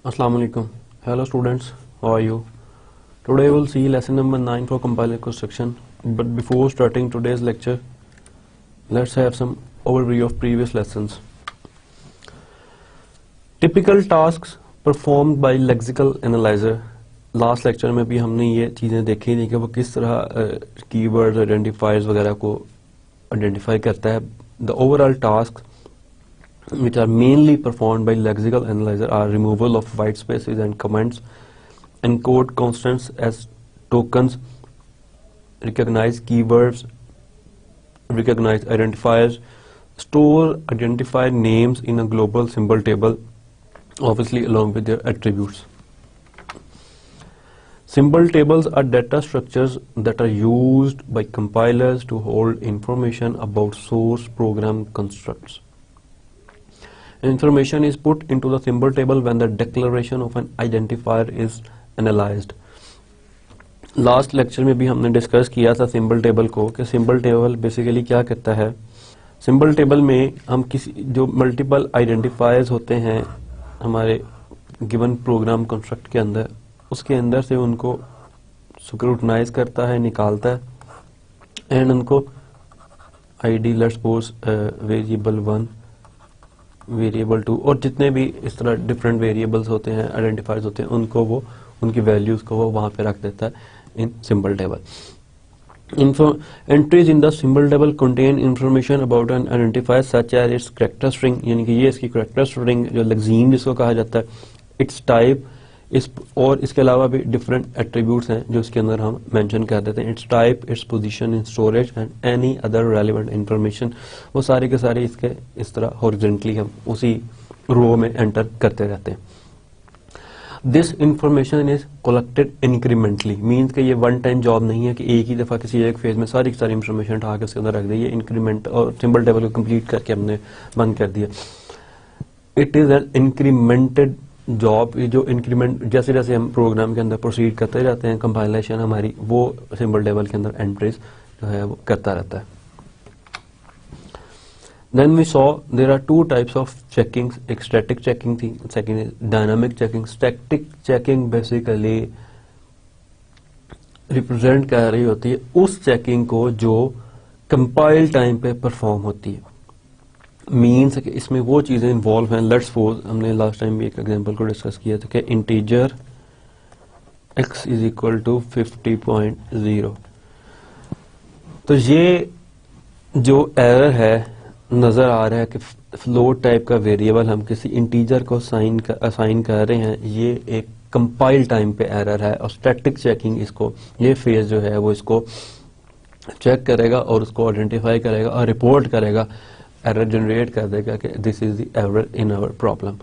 Assalamu alaikum. Hello students, how are you? Today we'll see lesson number 9 for compiler construction. But before starting today's lecture, let's have some overview of previous lessons. Typical tasks performed by lexical analyzer. Last lecture में भी हमने ये चीज़ें देखी थी कि वो किस तरह कीवर्ड्स आइडेंटिफायर्स वगैरह को आइडेंटिफाई करता है. The overall task which are mainly performed by lexical analyzer are removal of white spaces and comments, encode constants as tokens, recognize keywords, recognize identifiers, store identifier names in a global symbol table, obviously along with their attributes. Symbol tables are data structures that are used by compilers to hold information about source program constructs. Information is put into the symbol table when the declaration of an identifier is analyzed. Last lecture में भी हमने discuss किया था symbol table को कि symbol table basically क्या करता है. सिंबल टेबल में हम किसी जो मल्टीपल आइडेंटिफायर्स होते हैं हमारे गिवन प्रोग्राम कंस्ट्रक्ट के अंदर, उसके अंदर से उनको स्क्रूटनाइज करता है, निकालता है एंड उनको ID let's suppose variable 1, variable 2 और जितने भी इस तरह डिफरेंट वेरिएबल्स होते हैं, आइडेंटिफायर्स होते हैं, उनको वो उनकी वैल्यूज को वो वहां पे रख देता है in symbol table. Entries in the symbol table contain information about an identifier such as its character string, यानी कि ये इसकी कैरेक्टर स्ट्रिंग जो लेक्सीन जिसको कहा जाता है, इट्स टाइप, इस और इसके अलावा भी डिफरेंट एट्रीब्यूट्स हैं जो इसके अंदर हम मेंशन कर देते हैं. It's type, its position in storage and any other relevant information, वो सारे के सारे इसके इस तरह हॉरिजॉन्टली हम उसी रो में एंटर करते रहते हैं. This information is collected incrementally, means कि ये वन टाइम जॉब नहीं है कि एक ही दफा किसी एक फेज में सारी की सारी इंफॉर्मेशन उठा के उसके अंदर रख दी. ये इंक्रीमेंट और सिंबल टेबल को कंप्लीट करके हमने बंद कर दिया. It is N incremented job. जो इंक्रीमेंट जैसे जैसे हम प्रोग्राम के अंदर प्रोसीड करते जाते हैं, कंपाइलेशन हमारी वो सिंबल टेबल के अंदर एंट्रीज जो है वो करता रहता है. Then we saw there are two types of checking. एक स्टैटिक चेकिंग थी, second is dynamic checking. Static checking basically represent कर रही होती है उस चेकिंग को जो कंपाइल टाइम पे परफॉर्म होती है. मीन्स कि इसमें वो चीजें इन्वॉल्व हैं. लेट्स सपोज हमने लास्ट टाइम भी एक एग्जांपल को डिस्कस किया था कि integer x is equal to 50.0. तो ये जो एरर है नजर आ रहा है कि फ्लोट टाइप का वेरिएबल हम किसी इंटीजर को असाइन कर रहे हैं, ये एक कंपाइल टाइम पे एरर है. और स्टैटिक चेकिंग इसको ये फेज जो है वो इसको चेक करेगा और उसको आइडेंटिफाई करेगा और रिपोर्ट करेगा, एरर जनरेट कर देगा कि this is the error in our problem.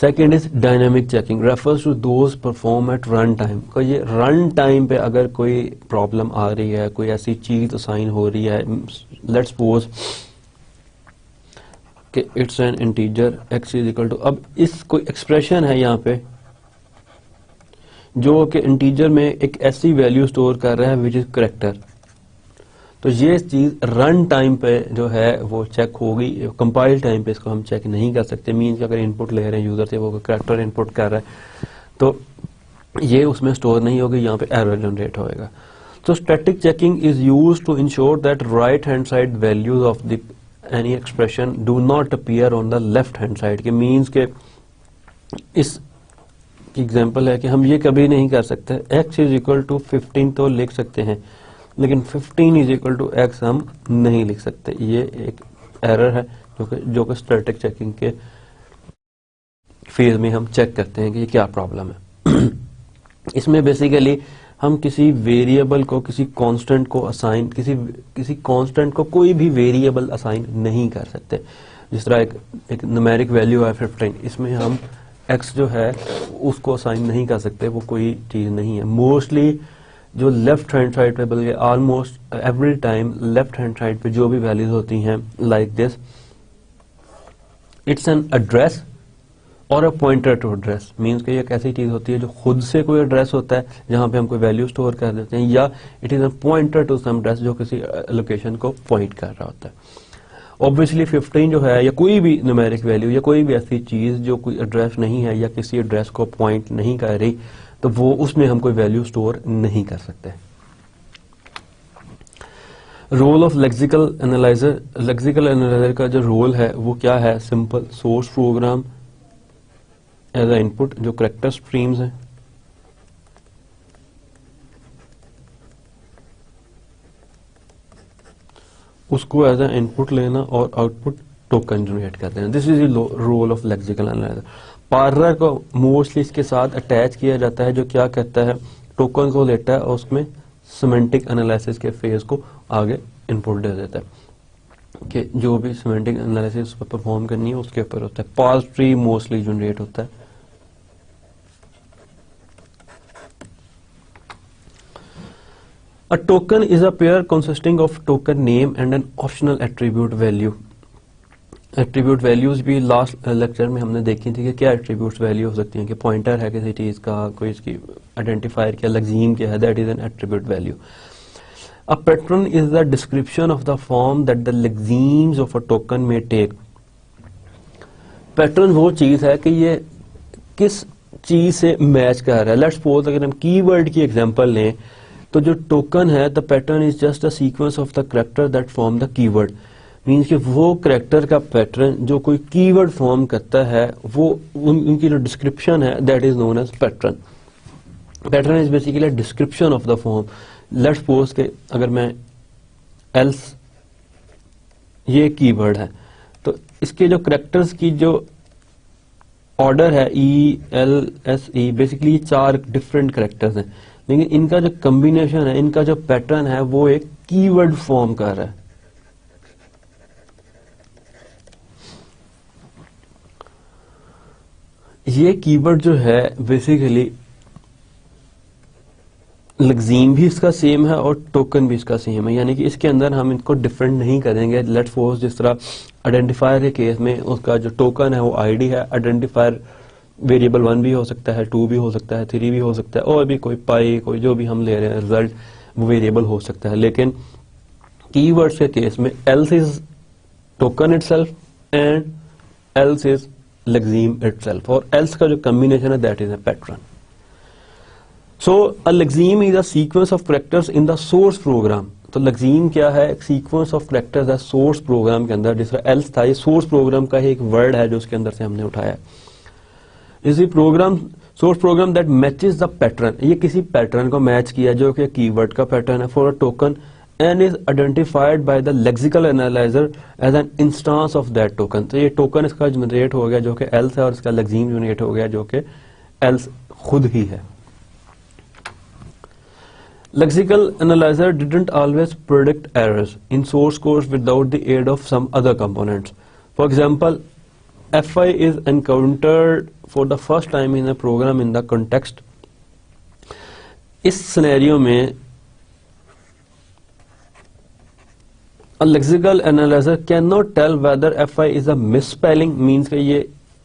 Second is dynamic checking, refers to those perform at run time. को ये रन टाइम पे अगर कोई प्रॉब्लम आ रही है, कोई ऐसी चीज असाइन हो रही है, लेट्स सपोज कि it's an integer x is equal to, अब इस कोई एक्सप्रेशन है यहाँ पे जो कि इंटीजर में एक ऐसी वैल्यू स्टोर कर रहा है विच इज करेक्टर. तो ये चीज रन टाइम पे जो है वो चेक होगी, कंपाइल टाइम पे इसको हम चेक नहीं कर सकते. मीन्स अगर इनपुट ले रहे हैं यूजर से, वो कैरेक्टर इनपुट कर रहा है तो ये उसमें स्टोर नहीं होगी, यहाँ पे एरर जनरेट होएगा. तो static checking is used to ensure that right hand side values of the any expression do not appear on the left hand side. के मीन्स के इस एग्जाम्पल है कि हम ये कभी नहीं कर सकते x इज इक्वल टू 15 तो लिख सकते हैं, लेकिन 15 इज इक्वल टू x हम नहीं लिख सकते. ये एक एरर है जो कि स्टैटिक चेकिंग के फेज में हम चेक करते हैं कि ये क्या प्रॉब्लम है. इसमें बेसिकली हम किसी वेरिएबल को, किसी कांस्टेंट को असाइन, किसी कांस्टेंट को कोई भी वेरिएबल असाइन नहीं कर सकते. जिस तरह एक न्यूमेरिक वैल्यू है 15, इसमें हम x जो है उसको असाइन नहीं कर सकते, वो कोई चीज नहीं है. मोस्टली जो लेफ्ट हैंड साइड पे, बल्कि almost every time left hand side पे जो भी वैल्यूज होती हैं like this, it's an address और a pointer to address. Means कि ये एक ऐसी चीज होती है जो खुद से कोई एड्रेस होता है जहां पे हम कोई वैल्यू स्टोर कर देते हैं, या it is a pointer to some address जो किसी लोकेशन को पॉइंट कर रहा होता है. ऑब्वियसली 15 जो है या कोई भी न्यूमेरिक वैल्यू या कोई भी ऐसी चीज जो कोई एड्रेस नहीं है या किसी एड्रेस को पॉइंट नहीं कर रही, तो वो उसमें हम कोई वैल्यू स्टोर नहीं कर सकते। Role of lexical analyser, lexical analyser का जो रोल है वो क्या है? Simple, source program as a input, जो करैक्टर स्ट्रीम्स हैं उसको एज अ इनपुट लेना और आउटपुट टोकन जनरेट कर देना। This is the role of lexical analyser. पार्लर को मोस्टली इसके साथ अटैच किया जाता है, जो क्या कहता है, टोकन को लेता है और उसमें सिमेंटिक एनालिसिस के फेज को आगे इनपुट दे देता है कि जो भी सिमेंटिक एनालिसिस पर परफॉर्म करनी है उसके ऊपर होता है। पार्स ट्री मोस्टली जनरेट होता है। A token is a pair consisting of token name and an optional attribute value. Attribute values भी लास्ट लेक्चर में हमने देखी थी कि क्या एट्रीब्यूट वैल्यू हो सकती हैं, कि पॉइंटर है किसी चीज का, कोई इसकी आइडेंटिफायर क्या, लग्जीम क्या है, that is an attribute value. A pattern is the description of the form that the lexemes of a token में टेक। पैटर्न वो चीज है कि ये किस चीज से मैच कर रहा है। लेट्स सपोज अगर हम कीवर्ड की एग्जांपल लें तो जो टोकन है, the pattern is just a sequence of the character that form the keyword. Means कि वो करैक्टर का पैटर्न जो कोई कीवर्ड फॉर्म करता है, वो उनकी जो डिस्क्रिप्शन है that is known as pattern. Pattern is basically description of the form. Let's suppose के अगर मैं एल्स, ये कीवर्ड है, तो इसके जो करैक्टर्स की जो ऑर्डर है ELSE, बेसिकली 4 डिफरेंट करैक्टर्स हैं, लेकिन इनका जो कॉम्बिनेशन है, इनका जो पैटर्न है, वो एक कीवर्ड फॉर्म कर रहा है। ये कीवर्ड जो है बेसिकली लग्जीम भी इसका सेम है और टोकन भी इसका सेम है, यानी कि इसके अंदर हम इनको डिफरेंट नहीं करेंगे। लेट्स सपोज जिस तरह आइडेंटिफायर के केस में उसका जो टोकन है वो आईडी है, आइडेंटिफायर वेरिएबल 1 भी हो सकता है, 2 भी हो सकता है, 3 भी हो सकता है, और भी कोई पाई, कोई जो भी हम ले रहे हैं रिजल्ट, वो वेरिएबल हो सकता है। लेकिन कीवर्ड्स के केस में else is token itself and else is lexeme itself, और एल्स का जो कॉम्बिनेशन है that is a pattern. So a lexeme is a sequence of characters in the source program. तो लग्जीम क्या है? एक सीक्वेंस ऑफ कैरेक्टर्स है source program के अंदर। जिस तरह एल्स था, ये सोर्स प्रोग्राम का ही एक वर्ड है जो उसके अंदर से हमने उठाया। इसी program, source program that matches the pattern, ये किसी पैटर्न को मैच किया जो कि कीवर्ड का पैटर्न है for a token and is identified by the lexical analyzer as an instance of that token। तो ये टोकन इसका जनरेट हो गया जो कि else है, और इसका लग्जीम जनरेट हो गया जो कि else खुद ही है। Lexical analyzer didn't always predict errors in source code without the aid of some other components. For example, FI is encountered for the first time in a program in the context। इस scenario में A lexical analyzer cannot tell whether FI is a misspelling, means कि ये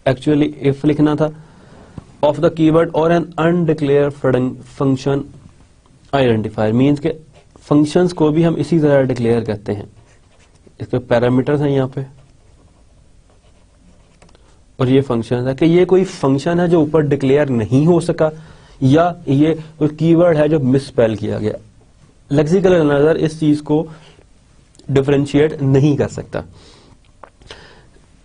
actually if लिखना था, of the keyword or an undeclared function identifier, means के functions को भी हम इसी तरह डिक्लेयर करते हैं। इसके पैरामीटर्स हैं यहाँ पे, और ये फंक्शन है कि ये कोई फंक्शन है जो ऊपर डिक्लेयर नहीं हो सका, या ये कोई कीवर्ड है जो मिसस्पेल किया गया। लेक्सिकल एनालाइजर इस चीज को डिफरेंशिएट नहीं कर सकता।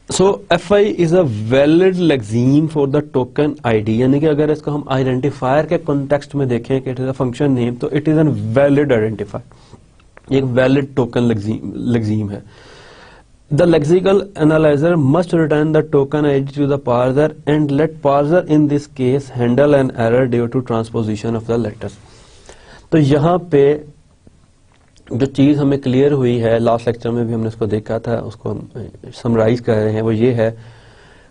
So FI is a valid lexeme for the token ID, यानी कि अगर इसको हम आइडेंटिफायर के कॉन्टेक्स्ट में देखें कि it is a function name, तो it is an valid identifier, एक वैलिड टोकन लेक्सीम है। The lexical analyser must return the token ID to the parser and let parser in this case handle an error due to transposition of the letters. तो यहाँ पे जो चीज हमें clear हुई है, लास्ट लेक्चर में भी हमने इसको देखा था, उसको हम समराइज कर रहे हैं, वो ये है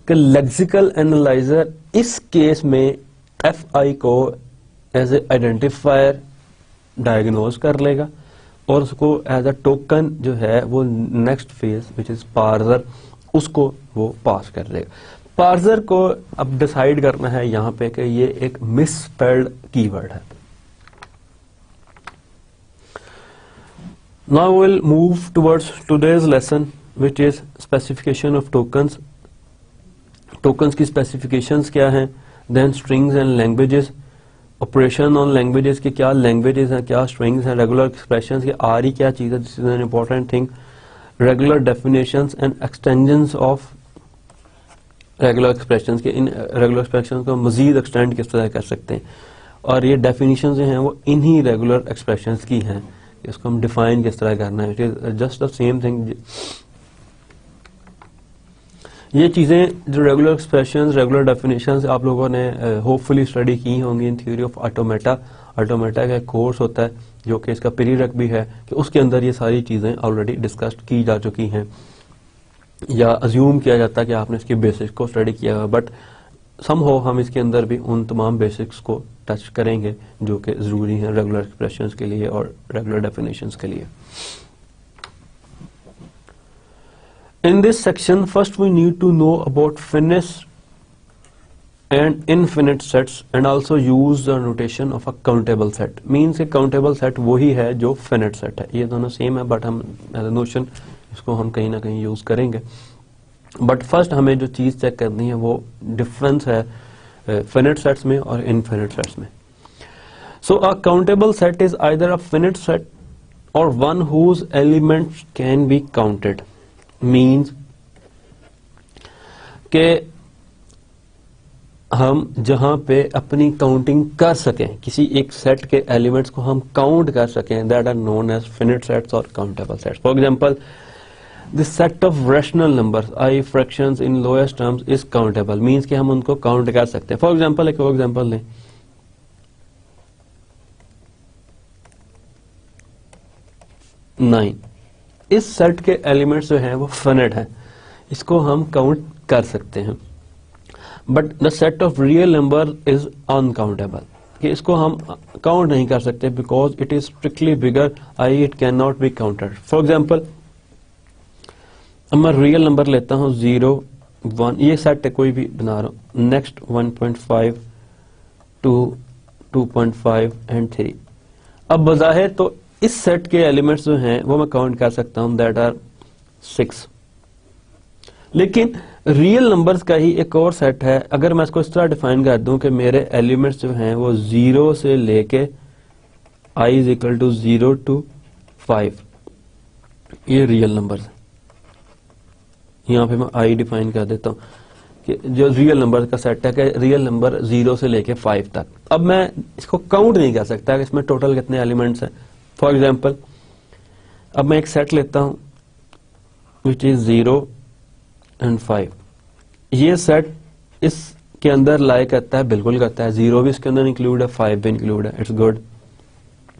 कि लेक्सिकल एनालाइजर इस केस में FI को एज ए आइडेंटिफायर डायग्नोज कर लेगा और उसको एज अ टोकन जो है वो next phase which is parser, उसको वो पास कर लेगा। पार्सर को अब डिसाइड करना है यहाँ पे कि ये एक मिसस्पेल्ड कीवर्ड है। Now we'll move towards today's lesson which is specification of tokens, tokens की स्पेसिफिकेशंस क्या हैं, then strings and languages, operation on languages के क्या लैंग्वेजेस हैं, क्या स्ट्रिंग्स हैं, रेगुलर एक्सप्रेशंस की आर क्या चीज़ है, this is an important thing, regular definitions and extensions of regular expressions के, इन रेगुलर एक्सप्रेशंस को मजीद एक्सटेंड किस तरह कर सकते हैं, और ये डेफिनेशन जो हैं वो इन्हीं रेगुलर एक्सप्रेशंस की हैं, इसको हम डिफाइन किस तरह करना है, it is just the same thing. ये चीज़ें जो रेगुलर एक्सप्रेशंस, रेगुलर डेफिनेशंस आप लोगों ने होपफुली स्टडी की होंगी in theory of automata. Automata का कोर्स होता है जो कि इसका पीरियड भी है कि उसके अंदर ये सारी चीज़ें ऑलरेडी डिस्कस की जा चुकी हैं, या अज्यूम किया जाता है कि आपने इसके बेसिक्स को स्टडी किया हुआ, बट समहाउ हम इसके अंदर भी उन तमाम बेसिक्स को टच करेंगे जो कि ज़रूरी हैं रेगुलर एक्सप्रेशंस के लिए और रेगुलर डेफिनेशंस के लिए। In this section, first we need to know about finite and infinite sets and also use the notation of a countable set. Means a countable set वही है जो finite set है, ये दोनों सेम है but हम नोशन इसको हम कहीं ना कहीं यूज करेंगे। बट फर्स्ट हमें जो चीज चेक करनी है वो डिफरेंस है finite sets में और infinite sets में। So a countable set is either a finite set or one whose elements can be counted. Means के हम जहां पे अपनी काउंटिंग कर सकें, किसी एक सेट के एलिमेंट्स को हम काउंट कर सकें, that are known as finite sets और countable sets. For example the set of rational numbers I fractions in lowest terms is countable, means कि हम उनको काउंट कर सकते हैं। फॉर एग्जांपल एक और एग्जांपल लें, 9, इस सेट के एलिमेंट्स जो हैं वो फिनिट हैं, इसको हम काउंट कर सकते हैं। But the set of real number is uncountable, कि इसको हम काउंट नहीं कर सकते because it is strictly bigger, I it can not be counted. For example अब मैं रियल नंबर लेता हूं 0, 1, ये सेट है कोई भी बना रहा हूं, नेक्स्ट 1.5, 2, 2.5 एंड 3। अब बजाहिर तो इस सेट के एलिमेंट्स जो हैं वो मैं काउंट कर सकता हूं, दैट आर 6। लेकिन रियल नंबर्स का ही एक और सेट है, अगर मैं इसको इस तरह डिफाइन कर दूं कि मेरे एलिमेंट्स जो हैं वो 0 से लेके i is equal to 0 to 5, ये रियल नंबर्स, यहां पे मैं i डिफाइन कर देता हूं कि जो रियल नंबर का सेट है कि रियल नंबर 0 से लेके 5 तक। अब मैं इसको काउंट नहीं कर सकता कि इसमें टोटल कितने एलिमेंट्स हैं। फॉर एग्जाम्पल अब मैं एक सेट लेता हूं विच इज 0 and 5, ये सेट इसके अंदर लाई करता है, बिल्कुल करता है, 0 भी इसके अंदर इंक्लूड है, 5 भी इंक्लूड है, इट्स गुड।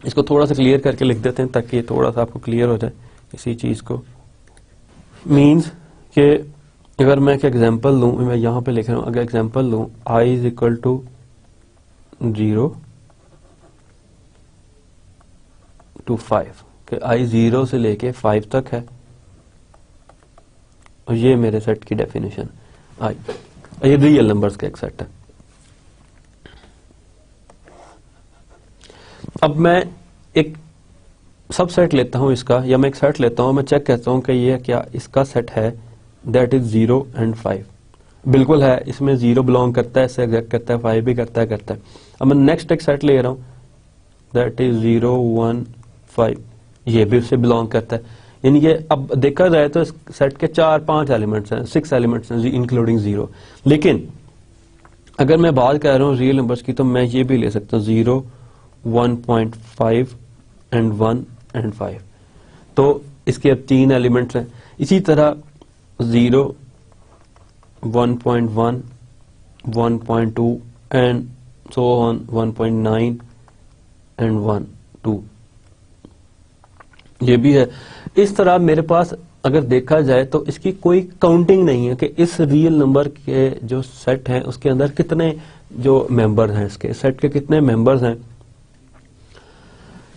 इसको थोड़ा सा क्लियर करके लिख देते हैं ताकि थोड़ा सा आपको क्लियर हो जाए इसी चीज को। मीन्स कि अगर मैं एक एग्जाम्पल लूं, मैं यहां पे लिख रहा हूं, अगर एग्जाम्पल लूं i is equal to 0 to 5, कि i 0 से लेके 5 तक है, और ये मेरे सेट की डेफिनेशन आई, ये रियल नंबर्स का एक सेट है। अब मैं एक सबसेट लेता हूं इसका, या मैं एक सेट लेता हूं, मैं चेक करता हूं कि ये क्या इसका सेट है, दैट इज 0 and 5, बिल्कुल है, इसमें 0 बिलोंग करता है, इससे एग्जैक्ट करता है, 5 भी करता है। अब मैं नेक्स्ट एक सेट ले रहा हूं, दैट इज 0, 1, 5, ये भी उससे बिलोंग करता है। यानी कि अब देखा जाए तो इस सेट के 4-5 एलिमेंट्स हैं, 6 एलिमेंट्स हैं इंक्लूडिंग 0। लेकिन अगर मैं बात कर रहा हूँ रियल नंबर्स की, तो मैं ये भी ले सकता हूँ 0, 1.5 एंड 1 and 5, तो इसके अब 3 एलिमेंट्स हैं। इसी तरह 0, 1.1, 1.2 एंड सो ऑन, 1.9 एंड 1, 2, ये भी है। इस तरह मेरे पास अगर देखा जाए तो इसकी कोई काउंटिंग नहीं है कि इस रियल नंबर के जो सेट हैं उसके अंदर कितने जो मेंबर हैं, इसके सेट के कितने मेंबर्स हैं,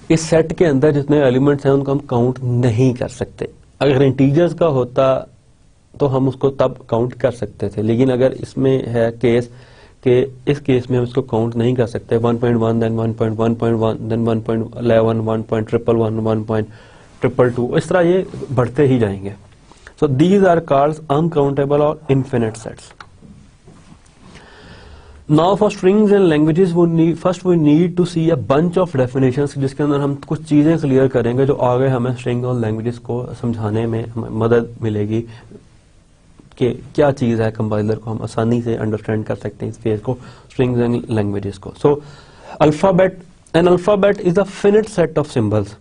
इस सेट के अंदर जितने एलिमेंट्स हैं उनको हम काउंट नहीं कर सकते। अगर इंटीजर्स का होता तो हम उसको तब काउंट कर सकते थे, लेकिन अगर इसमें है केस कि इस केस में हम इसको काउंट नहीं कर सकते। 1.1 देन 1.1.1 देन 1.11 1.111 1.222 इस तरह ये बढ़ते ही जाएंगे। So these are called uncountable or infinite sets. Now for strings and languages we need to see a bunch of definitions, जिसके अंदर हम कुछ चीजें क्लियर करेंगे जो आगे हमें स्ट्रिंग और लैंग्वेजेस को समझाने में मदद मिलेगी कि क्या चीज है, कंपाइलर को हम आसानी से अंडरस्टैंड कर सकते हैं इस फेज को, स्ट्रिंग्स एंड लैंग्वेजेस को. So alphabet, an alphabet is a finite set of symbols.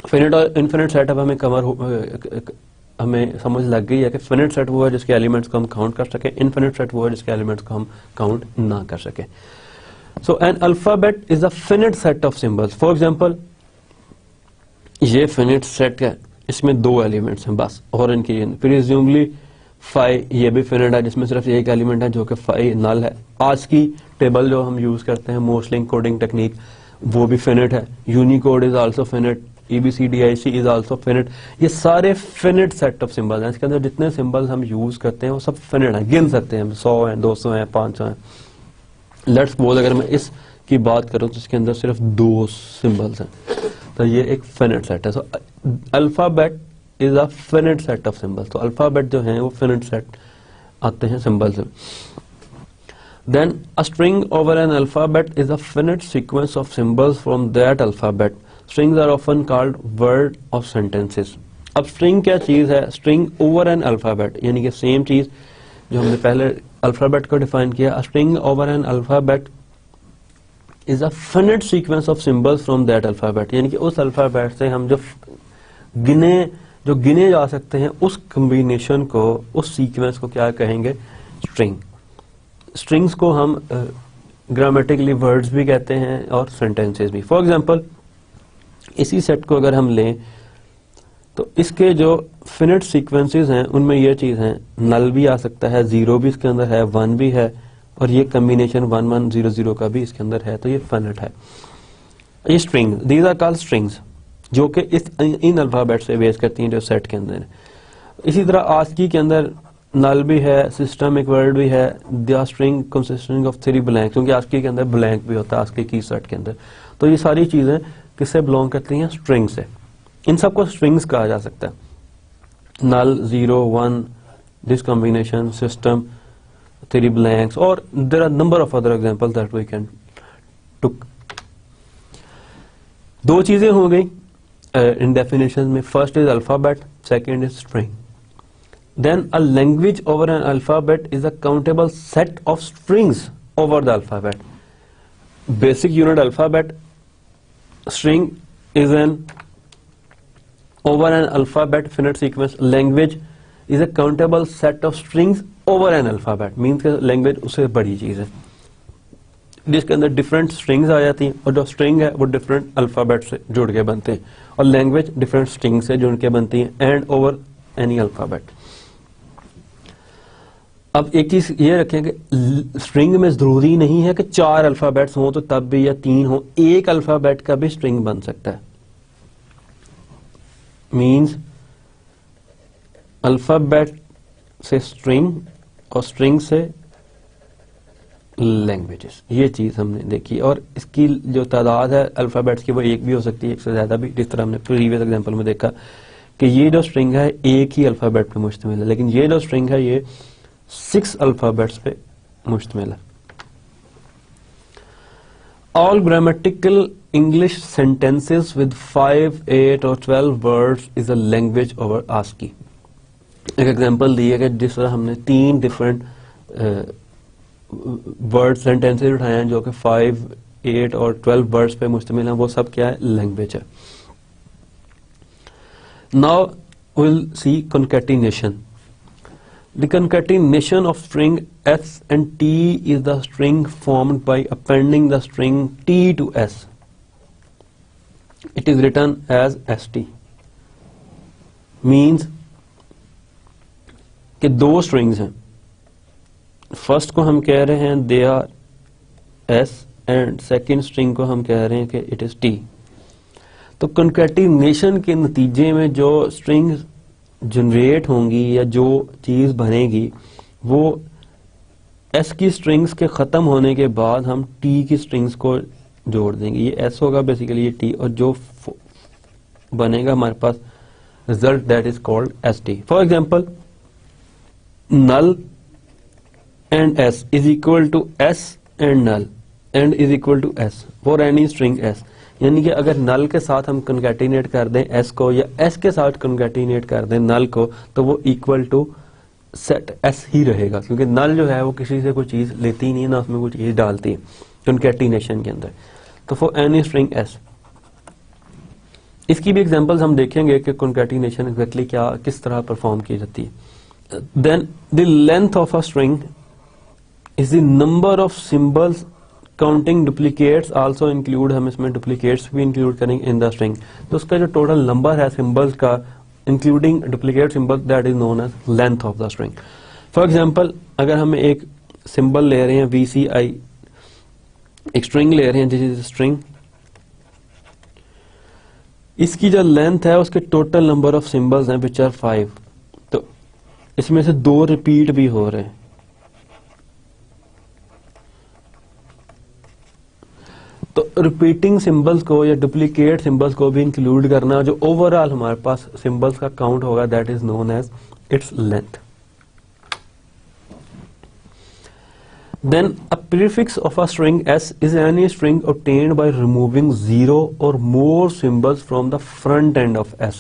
Finite और इनफिनिट सेट अब हमें समझ लग गई है कि फिनिट सेट वो है जिसके एलिमेंट्स को हम काउंट कर सके, इनफिनिट सेट वो है जिसके एलिमेंट्स को हम काउंट ना कर सके. So an alphabet is a finite set of symbols. For example ये फिनिट सेट है, इसमें 2 एलिमेंट्स हैं बस, और इनकी प्रिज्यूमली 5 ये भी फिनिट है जिसमें सिर्फ एक एलिमेंट है जो कि 5 नल है. आज की टेबल जो हम यूज करते हैं मोस्टली कोडिंग टेक्निक वो भी फिनिट है. Unicode is also finite, EBCDIC is also finite. ये सारे फिनिट सेट ऑफ सिंबल्स हैं. इसके अंदर जितने सिंबल्स हम यूज करते हैं वो सब फिनिट हैं, गिन सकते हैं हम, 100 हैं, 200 हैं, 500 हैं. लेट्स सपोज अगर मैं इसकी बात करूं तो इसके अंदर सिर्फ 2 सिंबल्स हैं, तो ये एक फिनिट सेट है. So alphabet is a finite set of symbols. तो अल्फाबेट जो है वो फिनिट सेट आते हैं सिंबल्स में. Then a string over an alphabet is a finite sequence of symbols from that alphabet. Strings are often called word of sentences. अब string क्या चीज है? String over an alphabet, यानी कि सेम चीज जो हमने पहले अल्फाबेट को डिफाइन किया. A string over an alphabet is a finite sequence of symbols from that alphabet. यानी कि उस अल्फाबेट से हम जो गिने जा सकते हैं उस कॉम्बिनेशन को, उस सीक्वेंस को क्या कहेंगे? स्ट्रिंग. स्ट्रिंग्स को हम ग्रामेटिकली वर्ड्स भी कहते हैं और सेंटेंसेस भी. फॉर एग्जाम्पल इसी सेट को अगर हम लें तो इसके जो फिनिट सीक्वेंसेस हैं उनमें ये चीज है, नल भी आ सकता है, 0 भी इसके अंदर है, 1 भी है, और ये कॉम्बिनेशन 1 1 0 0 का भी इसके अंदर है, तो ये फिनिट है. ये string, these are called strings, जो कि इन अल्फाबेट से बेस करती हैं जो सेट के अंदर है. इसी तरह आस्की के अंदर नल भी है, सिस्टमिक वर्ड भी है, the string consisting of 3 blank, क्योंकि आस्की के अंदर ब्लैंक भी होता है आस्की की सेट के अंदर. तो ये सारी चीजें किससे बिलोंग करती हैं? स्ट्रिंग से. इन सबको स्ट्रिंग्स कहा जा सकता है. Null, 0 1, this combination, system, 3 blanks, और there are number of other examples that we can took. 2 चीजें हो गई इन डेफिनेशन में. First is alphabet, second is string. Then a language over an alphabet is a countable set of strings over the alphabet. Basic unit alphabet. String is an over an alphabet finite sequence. Language is a countable set of strings over an alphabet. Means कि language उससे बड़ी चीज है जिसके अंदर different strings आ जाती हैं, और जो string है वो different alphabet से जुड़ के बनते हैं, और language different strings से जुड़ के बनती है, and over any alphabet. अब एक चीज ये रखें कि स्ट्रिंग में जरूरी नहीं है कि 4 अल्फाबेट्स हों तो तब भी, या 3 हो, एक अल्फाबेट का भी स्ट्रिंग बन सकता है. मींस अल्फाबेट से स्ट्रिंग और स्ट्रिंग से लैंग्वेजेस, ये चीज हमने देखी. और इसकी जो तादाद है अल्फाबेट्स की वो एक भी हो सकती है, एक से ज्यादा भी, जिस तरह हमने प्रीवियस एग्जांपल में देखा कि ये जो स्ट्रिंग है एक ही अल्फाबेट पे मुश्तमिल है, लेकिन ये जो स्ट्रिंग है ये 6 अल्फाबेट्स पे मुश्तमिल है. All grammatical English sentences with 5, 8 और 12 words is a language over ASCII. एक एग्जांपल दिए कि जिस तरह हमने 3 डिफरेंट वर्ड सेंटेंसेस उठाए हैं जो कि 5, 8 और 12 वर्ड्स पे मुश्तमिल हैं, वो सब क्या है? लैंग्वेज है. Now will see concatenation. The concatenation of string S and T is the string formed by appending the string T to S. It is written as ST. Means कि 2 strings हैं. फर्स्ट को हम कह रहे हैं they are S and second string को हम कह रहे हैं कि it is T. तो concatenation के नतीजे में जो strings जनरेट होंगी या जो चीज बनेगी वो एस की स्ट्रिंग्स के खत्म होने के बाद हम टी की स्ट्रिंग्स को जोड़ देंगे. ये एस होगा बेसिकली, ये टी, और जो बनेगा हमारे पास result that is called ST. For example, null and S is equal to S and null and is equal to S for any string S. यानी कि अगर null के साथ हम concatenate कर दें S को या S के साथ concatenate कर दें null को, तो वो equal to set S ही रहेगा, क्योंकि null जो है वो किसी से कोई चीज लेती नहीं है, ना उसमें कोई चीज डालती है concatenation के अंदर. तो for any string S, इसकी भी एग्जांपल्स हम देखेंगे कि concatenation एग्जैक्टली क्या किस तरह परफॉर्म की जाती है. Then the length of a string is the number of symbols counting duplicates also include, हम इसमें duplicates भी include करेंगे in the string. तो उसका जो total number है symbols का including duplicate symbols, that is known as length of the string. For example, अगर हम एक symbol ले रहे हैं VCI, एक string ले रहे हैं, this is string, इसकी जो लेंथ है उसके टोटल नंबर ऑफ सिंबल्स हैं विच आर 5. तो इसमें से 2 रिपीट भी हो रहे हैं. तो रिपीटिंग सिंबल्स को या डुप्लीकेट सिंबल्स को भी इंक्लूड करना, जो ओवरऑल हमारे पास सिंबल्स का काउंट होगा, that is known as its length. Then a prefix of a string S is any string obtained by removing 0 or more symbols from the front end of S.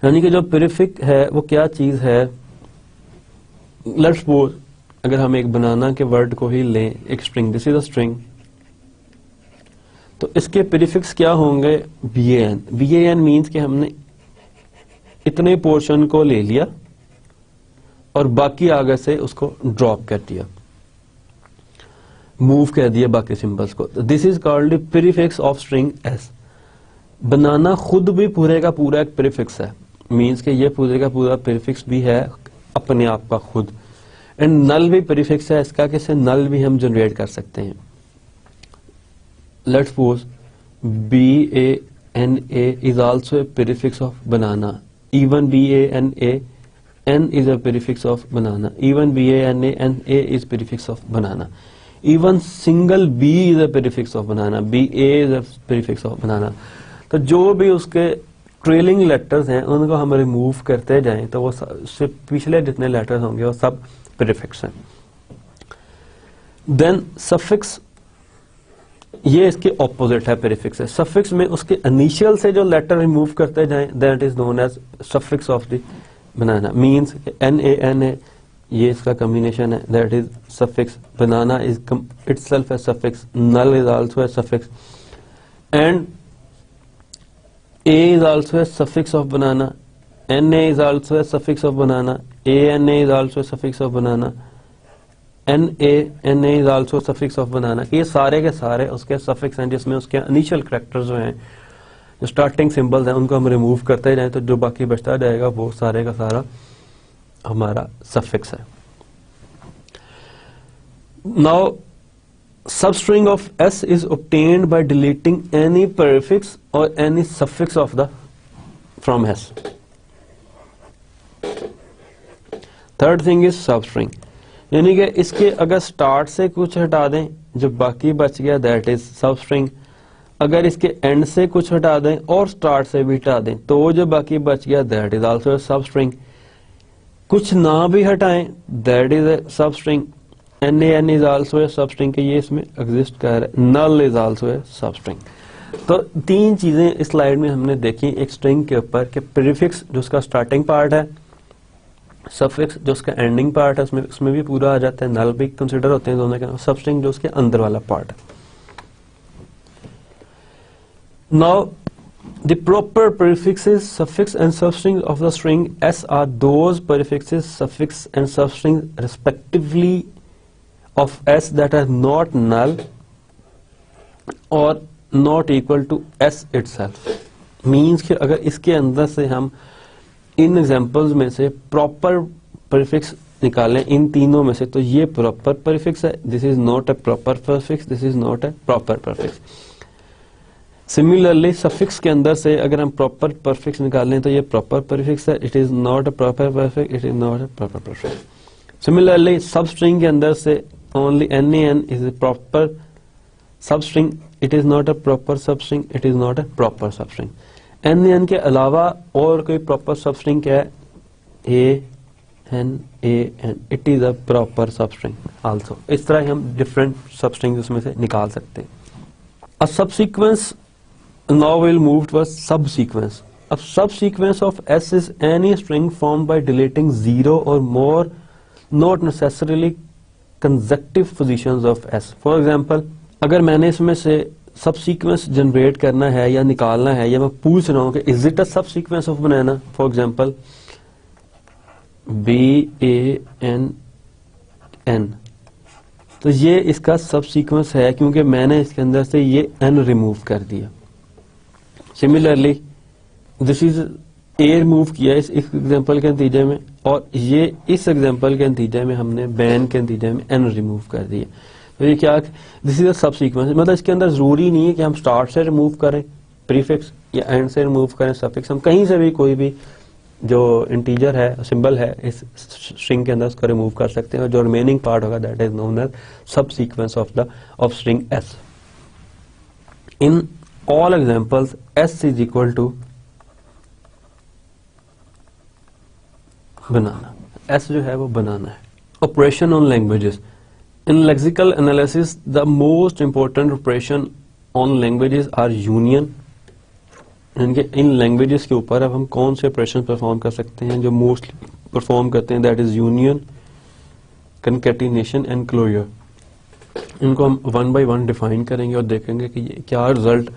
यानी कि जो prefix है वो क्या चीज है. Let's suppose अगर हम एक बनाना के वर्ड को ही लें, एक string, this is a string, तो इसके prefix क्या होंगे, ban. ban means कि हमने इतने पोर्शन को ले लिया और बाकी आगे से उसको ड्रॉप कर दिया, मूव कर दिया बाकी सिंबल्स को. This is called prefix of string S. Banana खुद भी पूरे का पूरा एक प्रीफिक्स है, मींस कि ये पूरे का पूरा प्रीफिक्स भी है अपने आप का खुद. एंड नल भी प्रीफिक्स है इसका, किसे नल भी हम जनरेट कर सकते हैं. Let's suppose BANA is also A prefix of banana. Even BANA N is a prefix of banana. Even BANA and A is prefix of banana. Even single B is a prefix of banana. BA is a prefix of banana. तो जो भी उसके trailing letters हैं उनको हम remove करते जाएं तो वो पिछले जितने लेटर्स होंगे वो सब प्रीफिक्स हैं. देन सफिक्स, ये इसके ऑपोजिट है प्रीफिक्स है. सफिक्स में उसके इनिशियल से जो लेटर रिमूव करते जाएं, that is known as suffix of the banana. Means NANA ये इसका कम्बिनेशन है, that is suffix. Banana is itself a suffix. Null is also a suffix and A is also a suffix of banana. NA is also a suffix of banana. ANA is also a suffix of banana. NA is also a suffix of banana. ये सारे के सारे उसके suffix हैं जिसमें उसके initial characters जो हैं, जो स्टार्टिंग सिंबल्स हैं, उनको हम रिमूव करते जाएं तो जो बाकी बचता जाएगा वो सारे का सारा हमारा सफिक्स है. Now substring of S is obtained by deleting any prefix or any suffix of the from S. Third thing is substring, यानी कि इसके अगर स्टार्ट से कुछ हटा दें जो बाकी बच गया दैट इज सबस्ट्रिंग. अगर इसके एंड से कुछ हटा दें और स्टार्ट से भी हटा दें तो जो बाकी बच गया दैट इज आल्सो सबस्ट्रिंग. कुछ ना भी हटाएं that is a substring. NaN is also a substring के ये इसमें एग्जिस्ट कर रहा है. null is also a substring. तो 3 चीजें इस स्लाइड में हमने देखी एक स्ट्रिंग के ऊपर कि प्रीफिक्स जो उसका स्टार्टिंग पार्ट है, सफिक्स जो उसका एंडिंग पार्ट है उसमें भी पूरा आ जाता है, नल भी कंसिडर होते हैं दोनों के, सबस्ट्रिंग जो उसके अंदर वाला पार्ट है. Now the proper prefixes, suffix and substring of the string S are those prefixes, suffix and substring respectively of S that are not null or not equal to S itself. Means कि अगर इसके अंदर से हम इन examples में से proper prefix निकालें इन तीनों में से, तो ये प्रॉपर प्रीफिक्स है, this is not a proper prefix, this is not a proper prefix. Similarly suffix के अंदर से अगर हम प्रॉपर प्रीफिक्स निकालें तो ये प्रॉपर प्रीफिक्स है, it is not a proper prefix, it is not a proper prefix. Similarly substring के अंदर से only NaN is a proper substring, it is not a proper substring, it is not a proper substring. N के अलावा और कोई proper substring क्या है? A N, it is a proper substring also. इस तरह हम different सब स्ट्रिंग उसमें से निकाल सकते हैं। A subsequence, now will move to a subsequence. A subsequence of S is any string formed by deleting 0 or more, not necessarily consecutive positions of S. For example, अगर मैंने इसमें से subsequence generate करना है या निकालना है, या मैं पूछ रहा हूँ कि is it a subsequence of banana? For example, BANN, तो ये इसका subsequence है क्योंकि मैंने इसके अंदर से ये N रिमूव कर दिया। Similarly, this is a remove किया इस एग्जांपल के नतीजे में, और ये इस एग्जांपल के नतीजे में हमने बैन के नतीजे में एन रिमूव कर दिया। तो ये क्या, दिस इज अ सब सीक्वेंस। मतलब इसके अंदर जरूरी नहीं है कि हम स्टार्ट से रिमूव करें प्रीफिक्स या एंड से रिमूव करें सफिक्स। हम कहीं से भी कोई भी जो इंटीजर है, सिंबल है इस स्ट्रिंग के अंदर उसको रिमूव कर सकते हैं, और जो रिमेनिंग पार्ट होगा that is known as subsequence of string S. In all examples S is equal to banana. S जो है वो बनाना है। Operation on languages. In lexical analysis the most important operation on languages are union. इन languages के ऊपर अब हम कौन से ऑपरेशन परफॉर्म कर सकते हैं जो मोस्टली परफॉर्म करते हैं, that is union, concatenation and closure. इनको हम वन बाय वन डिफाइन करेंगे और देखेंगे कि ये क्या रिजल्ट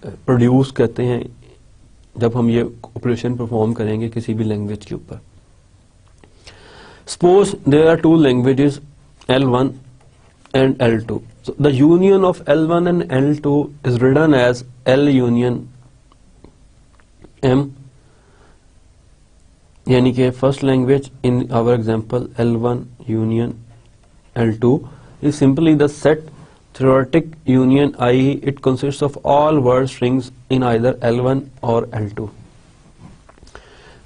प्रोड्यूस करते हैं जब हम ये ऑपरेशन परफॉर्म करेंगे किसी भी लैंग्वेज के ऊपर। Suppose there are two languages, L1 and L2. So the union of L1 and L2 is written as L union M. यानी कि first language in our example L1 union L2 is simply the set theoretic union, i.e. it consists of all word strings in either L1 or L2.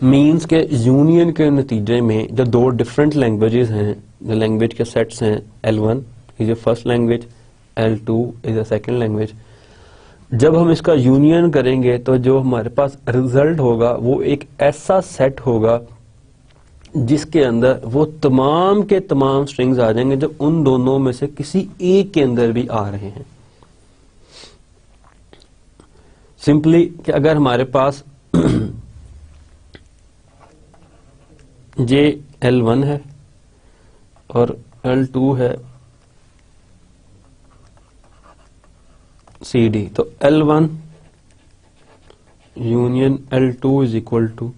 Means के union के नतीजे में जो दो different languages हैं, जो लैंग्वेज के sets हैं, L1 is a first language, L2 is a second language, जब हम इसका यूनियन करेंगे तो जो हमारे पास रिजल्ट होगा वो एक ऐसा सेट होगा जिसके अंदर वो तमाम के तमाम स्ट्रिंग्स आ जाएंगे जो उन दोनों में से किसी एक के अंदर भी आ रहे हैं। सिंपली कि अगर हमारे पास जे L1 है और L2 है CD, तो L1 union L2 is equal to,